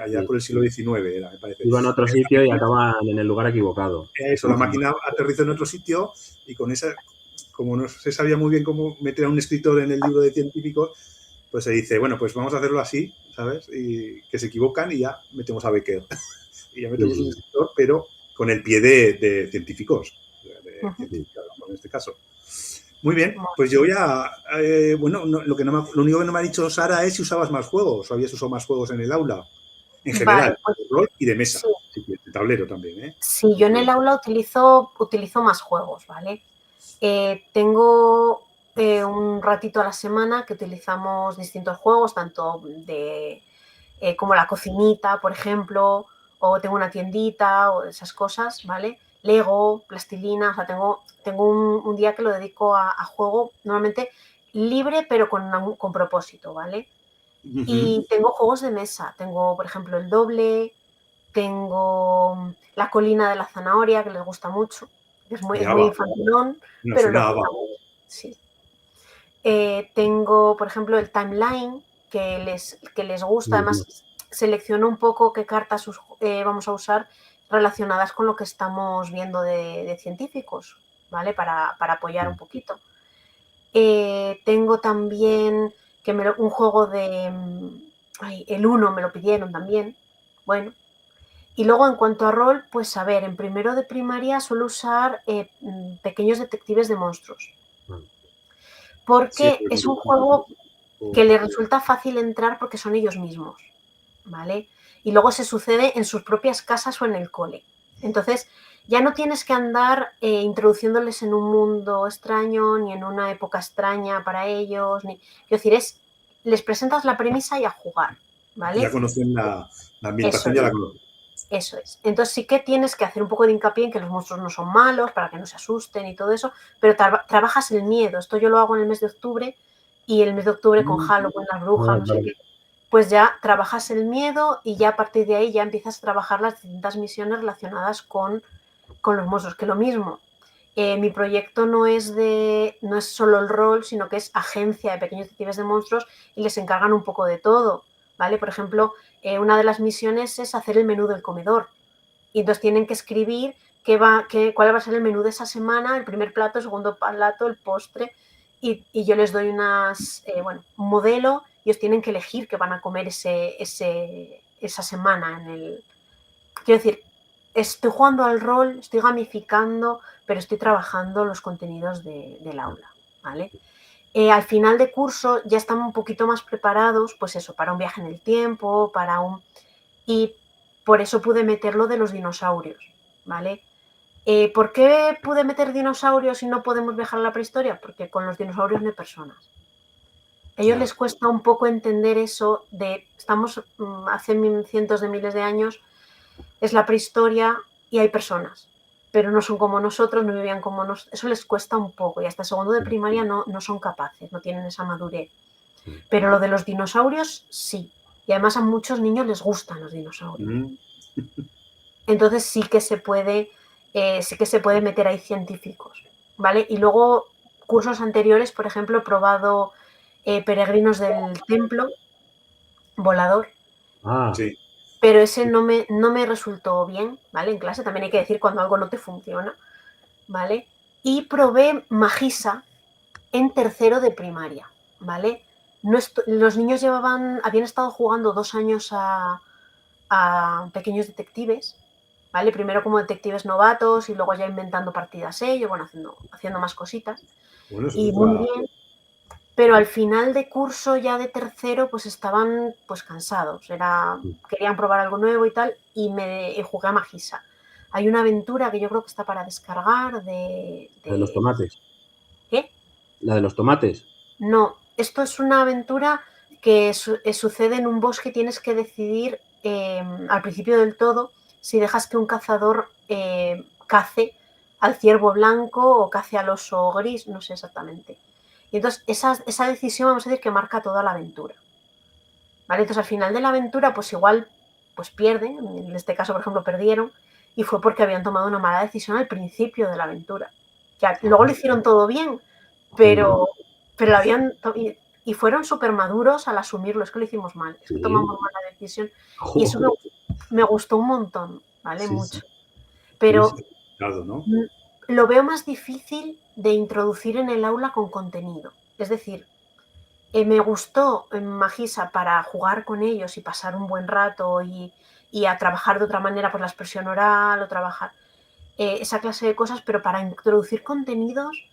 allá por el siglo XIX era, me parece.
Iban a otro sitio y acaban en el lugar equivocado.
Eso, la máquina aterrizó en otro sitio y con esa, como no se sabía muy bien cómo meter a un escritor en el libro de científicos, pues se dice, bueno, pues vamos a hacerlo así, ¿sabes? Y que se equivocan y ya metemos a Becker. Y ya metemos un escritor, pero con el pie de científicos, en este caso. Muy bien, pues yo ya, bueno, lo único que no me ha dicho Sara es si usabas más juegos o habías usado más juegos en el aula, en general, pues, de rol y de mesa, de tablero también, ¿eh?
Sí, yo en el aula utilizo más juegos, ¿vale? Tengo un ratito a la semana que utilizamos distintos juegos, tanto como la cocinita, por ejemplo, o tengo una tiendita o esas cosas, ¿vale? Lego, plastilina, o sea, tengo un día que lo dedico a juego, normalmente libre, pero con propósito, ¿vale? Uh-huh. Y tengo juegos de mesa, tengo, por ejemplo, el doble, tengo la colina de la zanahoria, que les gusta mucho, que es muy infantilón, pero les gusta mucho, sí. Tengo, por ejemplo, el timeline, que les gusta, además selecciono un poco qué cartas vamos a usar relacionadas con lo que estamos viendo de científicos, ¿vale? Para apoyar un poquito. Tengo también un juego de... el 1 me lo pidieron también. Bueno. Y luego, en cuanto a rol, pues a ver, en primero de primaria suelo usar Pequeños Detectives de Monstruos. Porque es un juego que les resulta fácil entrar porque son ellos mismos, ¿vale? Y luego se sucede en sus propias casas o en el cole. Entonces, ya no tienes que andar introduciéndoles en un mundo extraño ni en una época extraña para ellos. Quiero decir, les presentas la premisa y a jugar, ¿vale?
Ya conocen la ambientación, ya la conocen.
Eso es. Entonces sí que tienes que hacer un poco de hincapié en que los monstruos no son malos, para que no se asusten y todo eso, pero trabajas el miedo. Esto yo lo hago en el mes de octubre, y el mes de octubre con Halloween, las brujas, no sé qué, pues ya trabajas el miedo y ya a partir de ahí ya empiezas a trabajar las distintas misiones relacionadas con los monstruos, que lo mismo. Mi proyecto no es solo el rol, sino que es agencia de pequeños detectives de monstruos y les encargan un poco de todo, ¿vale? Por ejemplo, una de las misiones es hacer el menú del comedor. Y entonces tienen que escribir cuál va a ser el menú de esa semana, el primer plato, el segundo plato, el postre. Y yo les doy un modelo y ellos tienen que elegir qué van a comer esa semana. Quiero decir, estoy jugando al rol, estoy gamificando, pero estoy trabajando los contenidos del aula, ¿vale? Al final de curso ya están un poquito más preparados, pues eso, para un viaje en el tiempo, y por eso pude meter lo de los dinosaurios, ¿vale? ¿Por qué pude meter dinosaurios y no podemos viajar a la prehistoria? Porque con los dinosaurios no hay personas. A ellos les cuesta un poco entender eso estamos hace cientos de miles de años, es la prehistoria y hay personas, pero no son como nosotros, no vivían como nosotros. Eso les cuesta un poco y hasta segundo de primaria no son capaces, no tienen esa madurez. Pero lo de los dinosaurios sí. Y además a muchos niños les gustan los dinosaurios. Entonces sí que se puede meter ahí científicos, ¿vale? Y luego cursos anteriores, por ejemplo, he probado Peregrinos del Templo, Volador.
Sí.
Pero ese no me resultó bien, ¿vale? En clase también hay que decir cuando algo no te funciona, ¿vale? Y probé Magisa en tercero de primaria, ¿vale? Los niños habían estado jugando 2 años a pequeños detectives, ¿vale? Primero como detectives novatos y luego ya inventando partidas ellos, bueno, haciendo más cositas.
Bueno,
y muy bien. Pero al final de curso, ya de tercero, pues estaban pues cansados. Querían probar algo nuevo y tal, y jugué a Magisa. Hay una aventura que yo creo que está para descargar de
los tomates.
¿Qué?
¿La de los tomates?
No, esto es una aventura que sucede en un bosque y tienes que decidir al principio del todo si dejas que un cazador cace al ciervo blanco o cace al oso gris, no sé exactamente. Y entonces esa decisión, vamos a decir, que marca toda la aventura, ¿vale? Entonces al final de la aventura pues igual pues pierden, en este caso por ejemplo perdieron, y fue porque habían tomado una mala decisión al principio de la aventura. Ya, luego lo hicieron todo bien, pero y fueron súper maduros al asumirlo, es que lo hicimos mal, es que tomamos mala decisión. Y eso me gustó un montón, ¿vale? Mucho. Pero
¿no?
Lo veo más difícil de introducir en el aula con contenido. Es decir, me gustó en Magisa para jugar con ellos y pasar un buen rato y a trabajar de otra manera por la expresión oral o trabajar esa clase de cosas, pero para introducir contenidos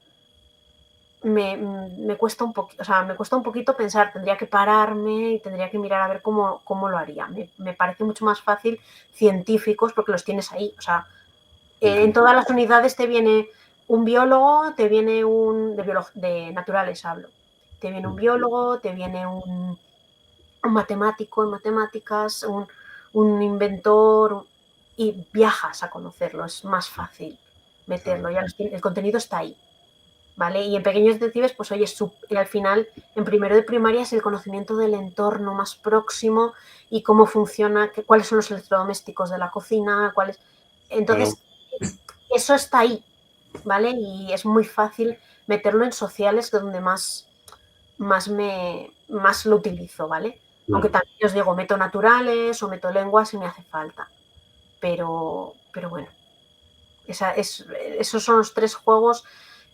me cuesta un poquito, o sea, me cuesta un poquito pensar, tendría que pararme y tendría que mirar a ver cómo lo haría. Me parece mucho más fácil científicos porque los tienes ahí, o sea, en todas las unidades te viene un biólogo, te viene de naturales hablo, te viene un biólogo, te viene un matemático en matemáticas, un inventor, y viajas a conocerlo, es más fácil meterlo, ya el contenido está ahí, ¿vale? Y en pequeños detectives, pues oye, al final, en primero de primaria es el conocimiento del entorno más próximo y cómo funciona, cuáles son los electrodomésticos de la cocina, entonces eso está ahí, ¿vale? Y es muy fácil meterlo en sociales, que es donde más lo utilizo, ¿vale? Aunque también os digo, meto naturales o meto lenguas si me hace falta. Pero bueno, esos son los 3 juegos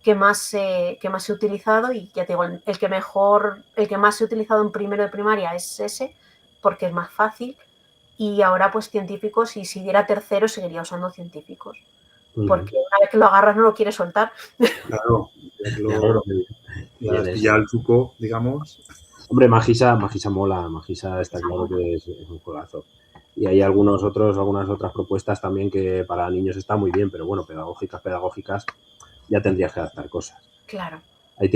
que más he utilizado, y ya te digo, el que más he utilizado en primero de primaria es ese, porque es más fácil, y ahora pues científicos, y si diera tercero seguiría usando científicos. Porque una vez que lo agarras no lo quieres soltar.
Claro, ya el truco, digamos.
Hombre, Magisa mola, Magisa está claro que es un juegazo. Y hay algunas otras propuestas también que para niños está muy bien, pero bueno, pedagógicas, ya tendrías que adaptar cosas.
Claro,
Ahí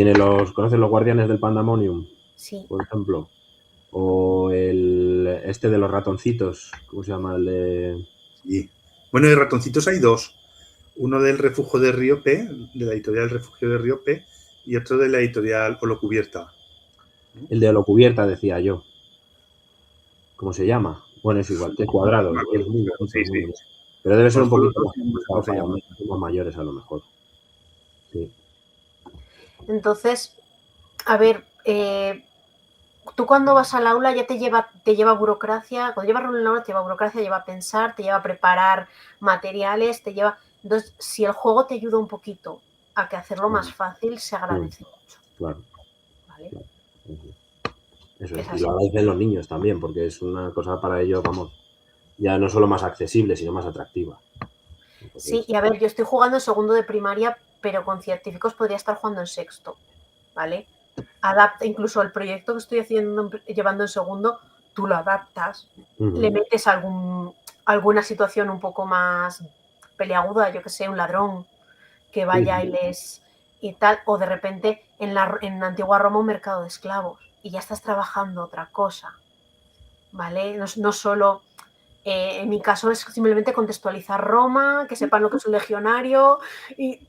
¿conoces los Guardianes del Pandemonium,
sí.
por ejemplo? O este de los ratoncitos, ¿cómo se llama?
Sí. Bueno, de ratoncitos hay dos. Uno del Refugio de Río P, de la editorial Refugio de Río P, y otro de la editorial Holocubierta.
El de Holocubierta, decía yo. ¿Cómo se llama? Bueno, es igual, es cuadrado,
No me
es
acuerdo,
muy
pero
bonito,
sí,
es muy
sí.
bonito. Pero debe ser un
Os juro
poquito
que
más
no me acuerdo cómo
complicado
se
para
llama.
los mayores, a lo mejor. Sí.
Entonces, a ver, tú cuando vas al aula ya te lleva burocracia, cuando llevas rol en el aula te lleva burocracia, te lleva a pensar, te lleva a preparar materiales, te lleva... Entonces, si el juego te ayuda un poquito a que hacerlo más fácil, se agradece mucho,
Claro,
¿vale?
claro. Eso
Es
es. Y lo
así.
agradecen los niños también, porque es una cosa para ellos, vamos, ya no solo más accesible, sino más atractiva.
Sí,
Entonces,
y a ver, yo estoy jugando en segundo de primaria, pero con científicos podría estar jugando en sexto, ¿vale? Adapta, incluso el proyecto que estoy haciendo, llevando en segundo, tú lo adaptas, le metes alguna situación un poco más peliaguda, yo que sé, un ladrón que vaya y les y tal, o de repente en la antigua Roma un mercado de esclavos y ya estás trabajando otra cosa, ¿vale? No solo, en mi caso es simplemente contextualizar Roma, que sepan lo que es un legionario y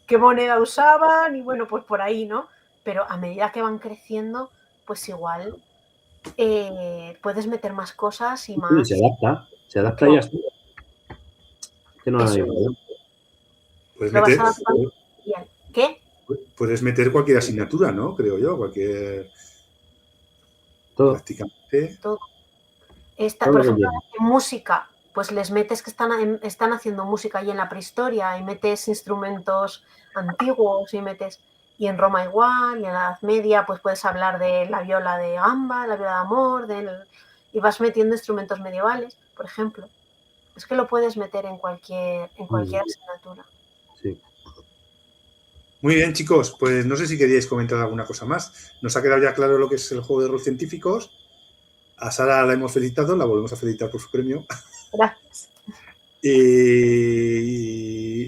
qué moneda usaban y bueno, pues por ahí, ¿no? Pero a medida que van creciendo, pues igual puedes meter más cosas y
sí,
más...
se adapta y ya
Claro,
está. Que no hay
eso es.
problema.
Puedes
Lo vas
meter,
adaptando y ¿qué?
puedes meter cualquier asignatura, ¿no? Creo yo, cualquier...
Todo,
Prácticamente.
Todo.
todo
Por
lo que
ejemplo,
quiera.
en música, pues les metes que están haciendo música ahí en la prehistoria y metes instrumentos antiguos y metes... Y en Roma igual, y en la Edad Media, pues puedes hablar de la viola de gamba, la viola de amor, y vas metiendo instrumentos medievales, por ejemplo. Es que lo puedes meter en cualquier asignatura.
Sí.
Muy bien, chicos, pues no sé si queríais comentar alguna cosa más. Nos ha quedado ya claro lo que es el juego de rol científicos. A Sara la hemos felicitado, la volvemos a felicitar por su premio.
Gracias.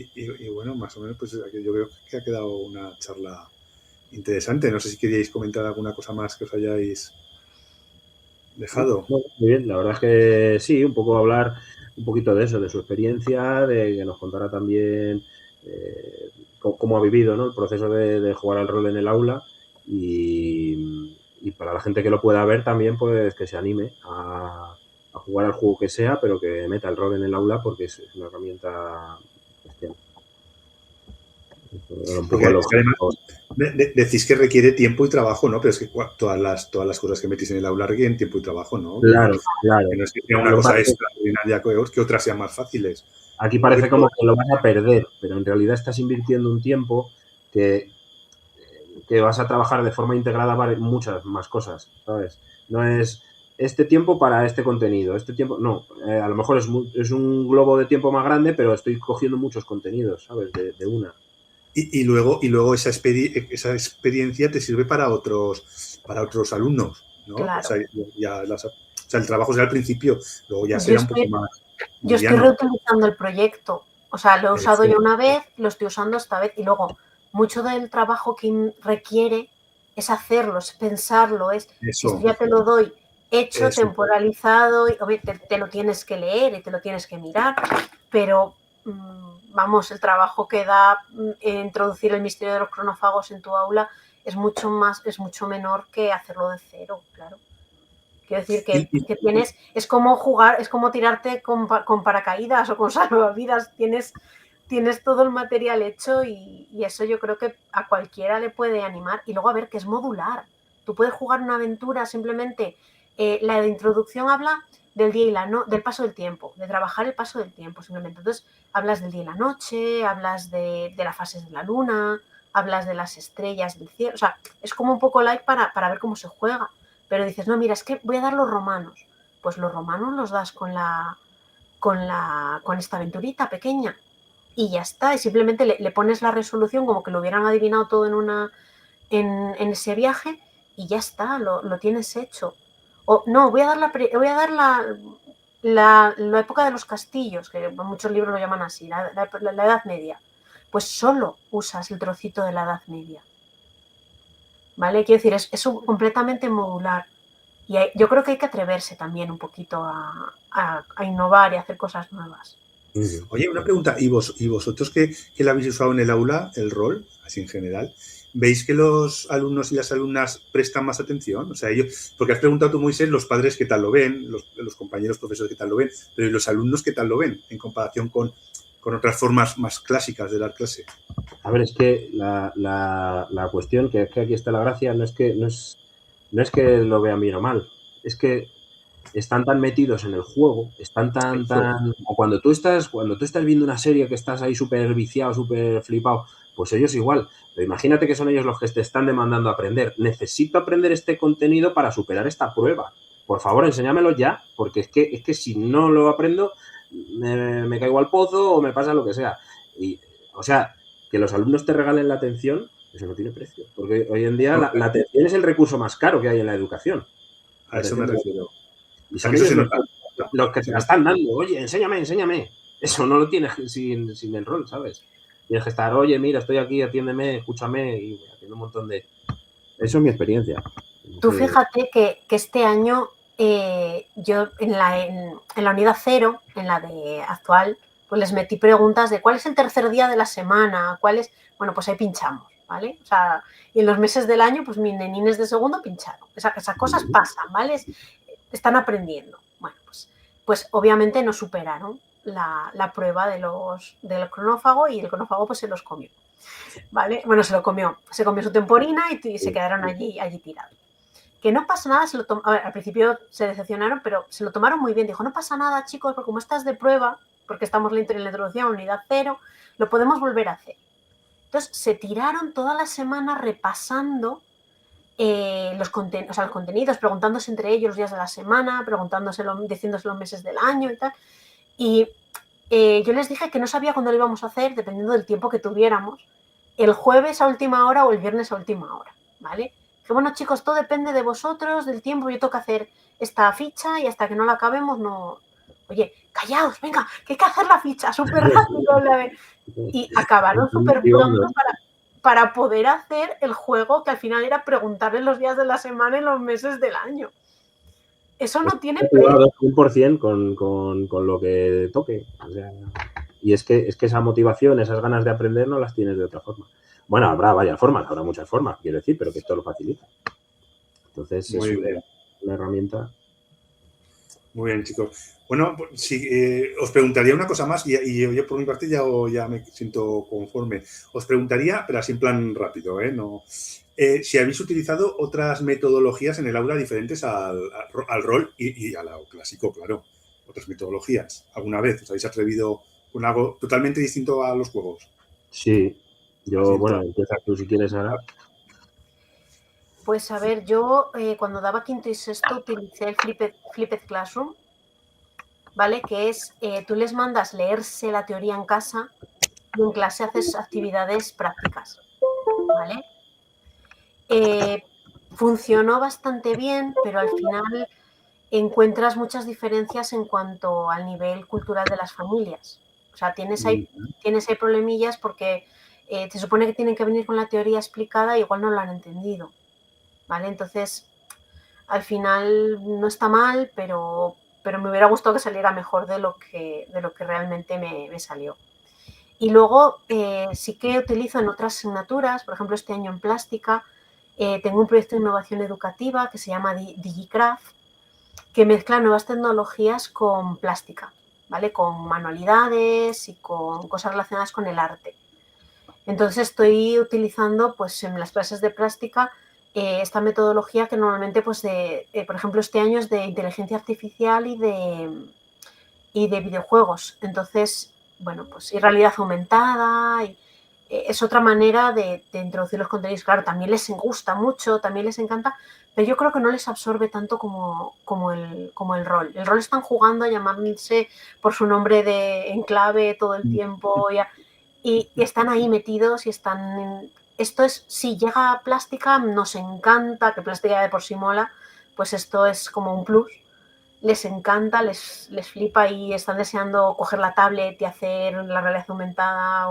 Y bueno, más o menos, pues yo creo que ha quedado una charla interesante. No sé si queríais comentar alguna cosa más que os hayáis dejado.
Bueno, muy bien, la verdad es que sí, un poco hablar un poquito de eso, de su experiencia, de que nos contara también cómo ha vivido, ¿no? El proceso de jugar al rol en el aula y para la gente que lo pueda ver también, pues que se anime a jugar al juego que sea, pero que meta el rol en el aula porque es una herramienta bestial. Era un poco
Porque
el
es que además
objetivo.
decís que requiere tiempo y trabajo, ¿no? Pero es que todas las cosas que metéis en el aula requieren tiempo y trabajo, ¿no?
Claro, claro.
Que no es que sea una
Lo que
cosa
pasa es que
extraordinaria que otras sean más fáciles.
aquí
Yo creo
parece
que todo...
como que lo vas a perder, pero en realidad estás invirtiendo un tiempo que, que vas a trabajar de forma integrada muchas más cosas, ¿sabes? No es este tiempo para este contenido, este tiempo, no, a lo mejor es un globo de tiempo más grande, pero estoy cogiendo muchos contenidos, ¿sabes? De una.
Y luego esa experiencia te sirve para otros alumnos, ¿no? O
Claro.
sea, el trabajo será al principio, luego ya
Yo
será un poco
estoy,
más
yo estoy
liviano.
reutilizando el proyecto. O sea, lo he usado ya
Eso,
una vez, lo estoy usando esta vez. Y luego, mucho del trabajo que requiere es hacerlo, es pensarlo, esto
eso,
ya te lo doy hecho,
eso.
temporalizado, y te lo tienes que leer y te lo tienes que mirar, pero vamos, el trabajo que da introducir el misterio de los cronófagos en tu aula es mucho menor que hacerlo de cero, claro. Quiero decir
Y, y-
que tienes, es como jugar, es como tirarte con paracaídas o con salvavidas, tienes todo el material hecho y eso yo creo que a cualquiera le puede animar. Y luego a ver que es modular. Tú puedes jugar una aventura simplemente, la de introducción habla del día y del paso del tiempo, de trabajar el paso del tiempo simplemente. Entonces hablas del día y la noche, hablas de las fases de la luna, hablas de las estrellas del cielo, o sea, es como un poco light para ver cómo se juega. Pero dices, no, mira, es que voy a dar los romanos. Pues los romanos los das con esta aventurita pequeña. Y ya está. Y simplemente le pones la resolución como que lo hubieran adivinado todo en ese viaje y ya está, lo tienes hecho. O no, voy a dar la época de los castillos, que muchos libros lo llaman así, la Edad Media, pues solo usas el trocito de la Edad Media. ¿Vale? Quiero decir, es completamente modular. Y yo creo que hay que atreverse también un poquito a innovar y a hacer cosas nuevas.
Oye, una pregunta, ¿y vosotros que lo habéis usado en el aula, el rol, así en general, veis que los alumnos y las alumnas prestan más atención? O sea, porque has preguntado tú, Moisés, los padres qué tal lo ven, los compañeros profesores qué tal lo ven, pero ¿y los alumnos qué tal lo ven en comparación con otras formas más clásicas de dar clase?
A ver, es que la cuestión, que es que aquí está la gracia, no es que lo vean bien o mal, es que están tan metidos en el juego, están tan... O cuando tú estás viendo una serie que estás ahí súper viciado, súper flipado, pues ellos igual. Pero imagínate que son ellos los que te están demandando aprender. Necesito aprender este contenido para superar esta prueba. Por favor, enséñamelo ya, porque es que si no lo aprendo, me caigo al pozo o me pasa lo que sea. Y, o sea, que los alumnos te regalen la atención, eso no tiene precio. Porque hoy en día la atención es el recurso más caro que hay en la educación.
A eso me refiero.
Y son ellos los que te la están dando. Oye, enséñame. Eso no lo tienes sin el rol, ¿sabes? Tienes que estar, oye, mira, estoy aquí, atiéndeme, escúchame, y haciendo un montón de... Eso es mi experiencia.
Tú fíjate que este año yo en la unidad 0, en la de actual, pues les metí preguntas de cuál es el tercer día de la semana, bueno, pues ahí pinchamos, ¿vale? O sea, y en los meses del año, pues mis nenines de segundo pincharon. Esas cosas pasan, ¿vale? Están aprendiendo. Bueno, pues obviamente no superaron la prueba del cronófago y el cronófago pues se los comió, ¿vale? Bueno, se comió su temporina y se quedaron allí tirados. Que no pasa nada, al principio se decepcionaron, pero se lo tomaron muy bien. Dijo, no pasa nada, chicos, porque como estás de prueba, porque estamos en la introducción, unidad 0, lo podemos volver a hacer. Entonces, se tiraron toda la semana repasando los contenidos, preguntándose entre ellos los días de la semana, diciéndose los meses del año y tal. Y yo les dije que no sabía cuándo lo íbamos a hacer, dependiendo del tiempo que tuviéramos, el jueves a última hora o el viernes a última hora, ¿vale? Que bueno, chicos, todo depende de vosotros, del tiempo. Yo tengo que hacer esta ficha y hasta que no la acabemos, no. Oye, callaos, venga, que hay que hacer la ficha súper rápido. Y acabaron súper pronto para poder hacer el juego, que al final era preguntarle los días de la semana y los meses del año. Eso no tiene
precio. 100% con lo que toque. O sea, y es que esa motivación, esas ganas de aprender no las tienes de otra forma. Bueno, habrá muchas formas, quiero decir, pero que esto lo facilita. Entonces, es una herramienta.
Muy bien, chicos. Bueno, os preguntaría una cosa más y yo por mi parte ya me siento conforme. Os preguntaría, pero así en plan rápido, ¿no? Si habéis utilizado otras metodologías en el aula diferentes al rol y al clásico, claro. Otras metodologías. ¿Alguna vez os habéis atrevido con algo totalmente distinto a los juegos?
Sí. Empieza tú si quieres ahora.
Pues a ver, yo cuando daba quinto y sexto utilicé el Flipped Classroom, ¿vale? Que es, tú les mandas leerse la teoría en casa y en clase haces actividades prácticas, ¿vale? Funcionó bastante bien, pero al final encuentras muchas diferencias en cuanto al nivel cultural de las familias. O sea, tienes ahí problemillas porque se supone que tienen que venir con la teoría explicada y igual no lo han entendido, ¿vale? Entonces, al final no está mal, pero me hubiera gustado que saliera mejor de lo que realmente me salió. Y luego sí que utilizo en otras asignaturas, por ejemplo, este año en plástica, tengo un proyecto de innovación educativa que se llama DigiCraft, que mezcla nuevas tecnologías con plástica, ¿vale? Con manualidades y con cosas relacionadas con el arte. Entonces estoy utilizando, pues, en las clases de plástica esta metodología que normalmente, pues, por ejemplo, este año es de inteligencia artificial y de videojuegos. Entonces, bueno, pues, y realidad aumentada, es otra manera de introducir los contenidos. Claro, también les gusta mucho, también les encanta, pero yo creo que no les absorbe tanto como el rol. El rol están jugando a llamarse por su nombre en clave todo el tiempo y están ahí metidos y están... Esto es, si llega a plástica, nos encanta, que plástica de por sí mola, pues esto es como un plus. les encanta, les flipa y están deseando coger la tablet y hacer la realidad aumentada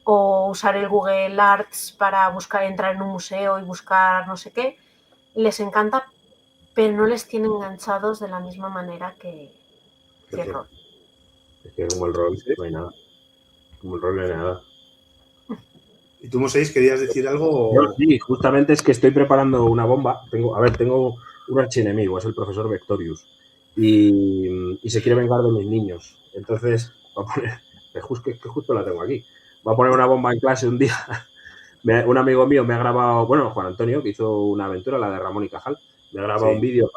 o usar el Google Arts para entrar en un museo y buscar no sé qué. Les encanta, pero no les tiene enganchados de la misma manera que el rol.
Es que como el rol no hay nada. Como el rol no hay nada.
¿Y tú, Moisés, querías decir algo?
Yo, sí, justamente es que estoy preparando una bomba. Tengo un archienemigo, es el profesor Vectorius. Y se quiere vengar de mis niños. Entonces, va a poner, que justo la tengo aquí. Va a poner una bomba en clase un día. Un amigo mío me ha grabado, bueno, Juan Antonio, que hizo una aventura, la de Ramón y Cajal, me ha grabado un vídeo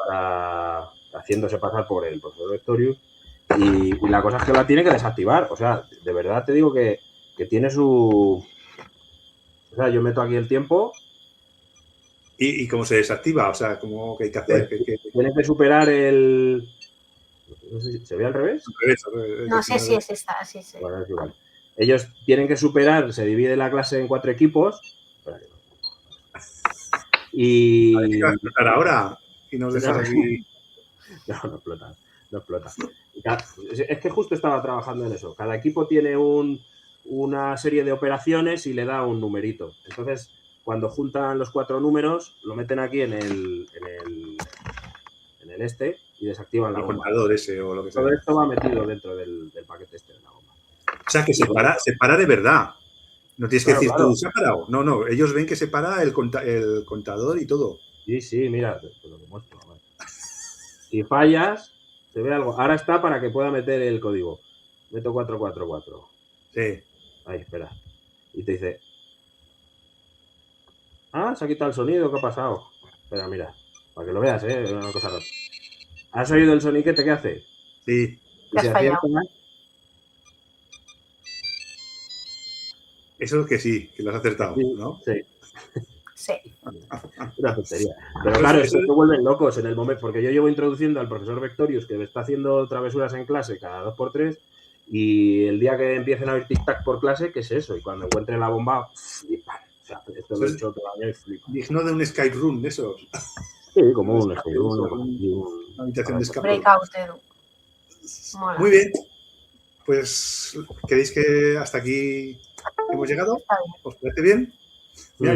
haciéndose pasar por el profesor Vectorius. Y la cosa es que la tiene que desactivar. O sea, de verdad te digo que tiene su... O sea, yo meto aquí el tiempo.
¿Y cómo se desactiva? O sea, ¿cómo que hay que hacer?
Tiene que superar el... No sé si se ve al revés.
No sé si es esta, sí.
Bueno, es igual. Ellos tienen que superar, se divide la clase en 4 equipos. Y...
Hay que explotar ahora y nos dejas aquí...
No explota. Es que justo estaba trabajando en eso. Cada equipo tiene una serie de operaciones y le da un numerito. Entonces, cuando juntan los 4 números, lo meten aquí en el este y desactivan la bomba.
El contador ese o lo que sea.
Todo esto va metido dentro del paquete este de la bomba.
O sea, que se para de verdad. No tienes que decir tú, se ha parado. No, ellos ven que se para el contador y todo.
Sí, mira, te lo demuestro. Si fallas, se ve algo. Ahora está para que pueda meter el código. Meto 444.
Sí.
Ahí, espera. Y te dice... Ah, se ha quitado el sonido, ¿qué ha pasado? Espera, mira, para que lo veas, es una cosa rara. ¿Has oído el soniquete que hace?
Sí.
¿Te has fallado?
Eso es que sí, que lo has acertado, ¿no?
Sí. Una tontería. Pero
pues
claro, eso te vuelven locos en el momento, porque yo llevo introduciendo al profesor Vectorius, que me está haciendo travesuras en clase cada 2x3, y el día que empiecen a ver tic-tac por clase, ¿qué es eso? Y cuando encuentre la bomba, flipan. O sea, esto lo he hecho todo el año y flipan.
Digno de un Skype room de esos.
Sí, como un Skype room.
Una habitación de escape.
Breakout, Edu.
Mola. Muy bien. Pues, ¿queréis que hasta aquí hemos llegado? ¿Os parece bien? Mira,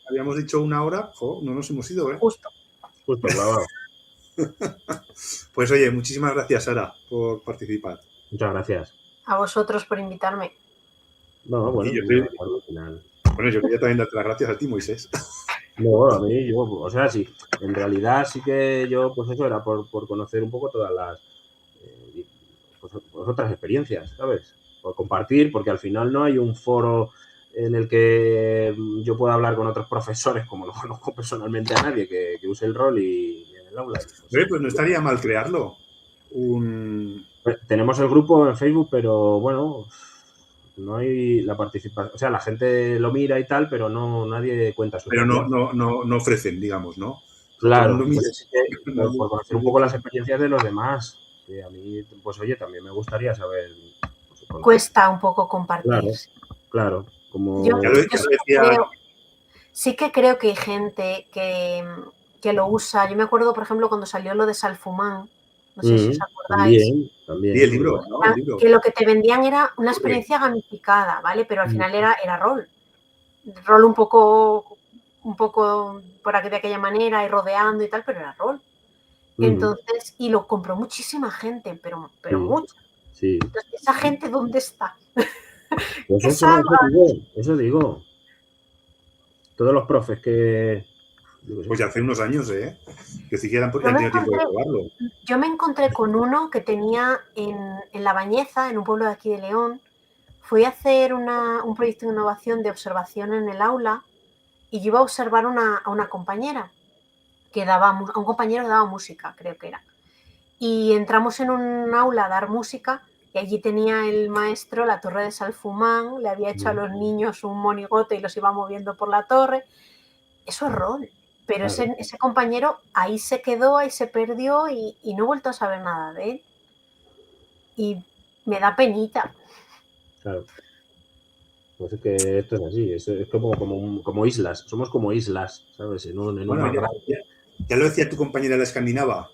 habíamos dicho 1 hora, no nos hemos ido, ¿eh?
Justo,
clavado.
Pues oye, muchísimas gracias, Sara, por participar.
Muchas gracias.
A vosotros por invitarme.
No, bueno,
yo quería también darte las gracias a ti, Moisés.
No, a mí, o sea, sí, en realidad sí que yo, pues eso era por conocer un poco todas las otras experiencias, ¿sabes? Por compartir, porque al final no hay un foro en el que yo pueda hablar con otros profesores, como no conozco personalmente a nadie que use el rol y en el aula.
Pues no estaría mal crearlo.
Tenemos el grupo en Facebook, pero bueno, no hay la participación. O sea, la gente lo mira y tal, pero nadie cuenta su
experiencia. Pero no ofrecen, digamos, ¿no?
Claro, por conocer un poco las experiencias de los demás. Que a mí, pues oye, también me gustaría saber. Pues,
cuesta un poco compartir.
Claro. Como...
sí que creo que hay gente que lo usa. Yo me acuerdo, por ejemplo, cuando salió lo de Salfumán, no sé si os acordáis.
También.
Y el libro, ¿no? El libro.
Que lo que te vendían era una experiencia gamificada, ¿vale? Pero al final era rol. Rol un poco por aquí de aquella manera y rodeando y tal, pero era rol. Entonces, y lo compró muchísima gente, pero mucha.
Sí.
Entonces, ¿esa gente dónde está?
Pues eso digo. Todos los profes que...
Pues ya hace unos años, que siquiera han tenido tiempo de probarlo.
Yo me encontré con uno que tenía en La Bañeza, en un pueblo de aquí de León. Fui a hacer un proyecto de innovación de observación en el aula y yo iba a observar a una compañera a un compañero que daba música, creo que era. Y entramos en un aula a dar música y allí tenía el maestro la torre de Salfumán, le había hecho a los niños un monigote y los iba moviendo por la torre. Eso es rol. Pero ese compañero ahí se quedó, ahí se perdió y no he vuelto a saber nada de él. Y me da penita.
Claro. Pues es que esto es así, es como islas, somos como islas, ¿sabes?
Ya lo decía tu compañera la escandinava.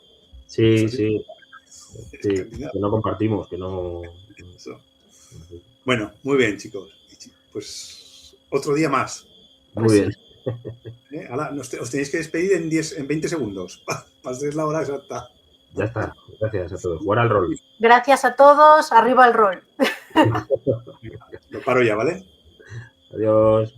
Sí. Sí, que no compartimos, que no...
Eso. Bueno, muy bien, chicos. Pues otro día más.
Muy bien.
Ahora, os tenéis que despedir en 20 segundos. Más de la hora exacta.
Ya está. Gracias a todos. Jugar al rol.
Gracias a todos. Arriba el rol.
Lo paro ya, ¿vale?
Adiós.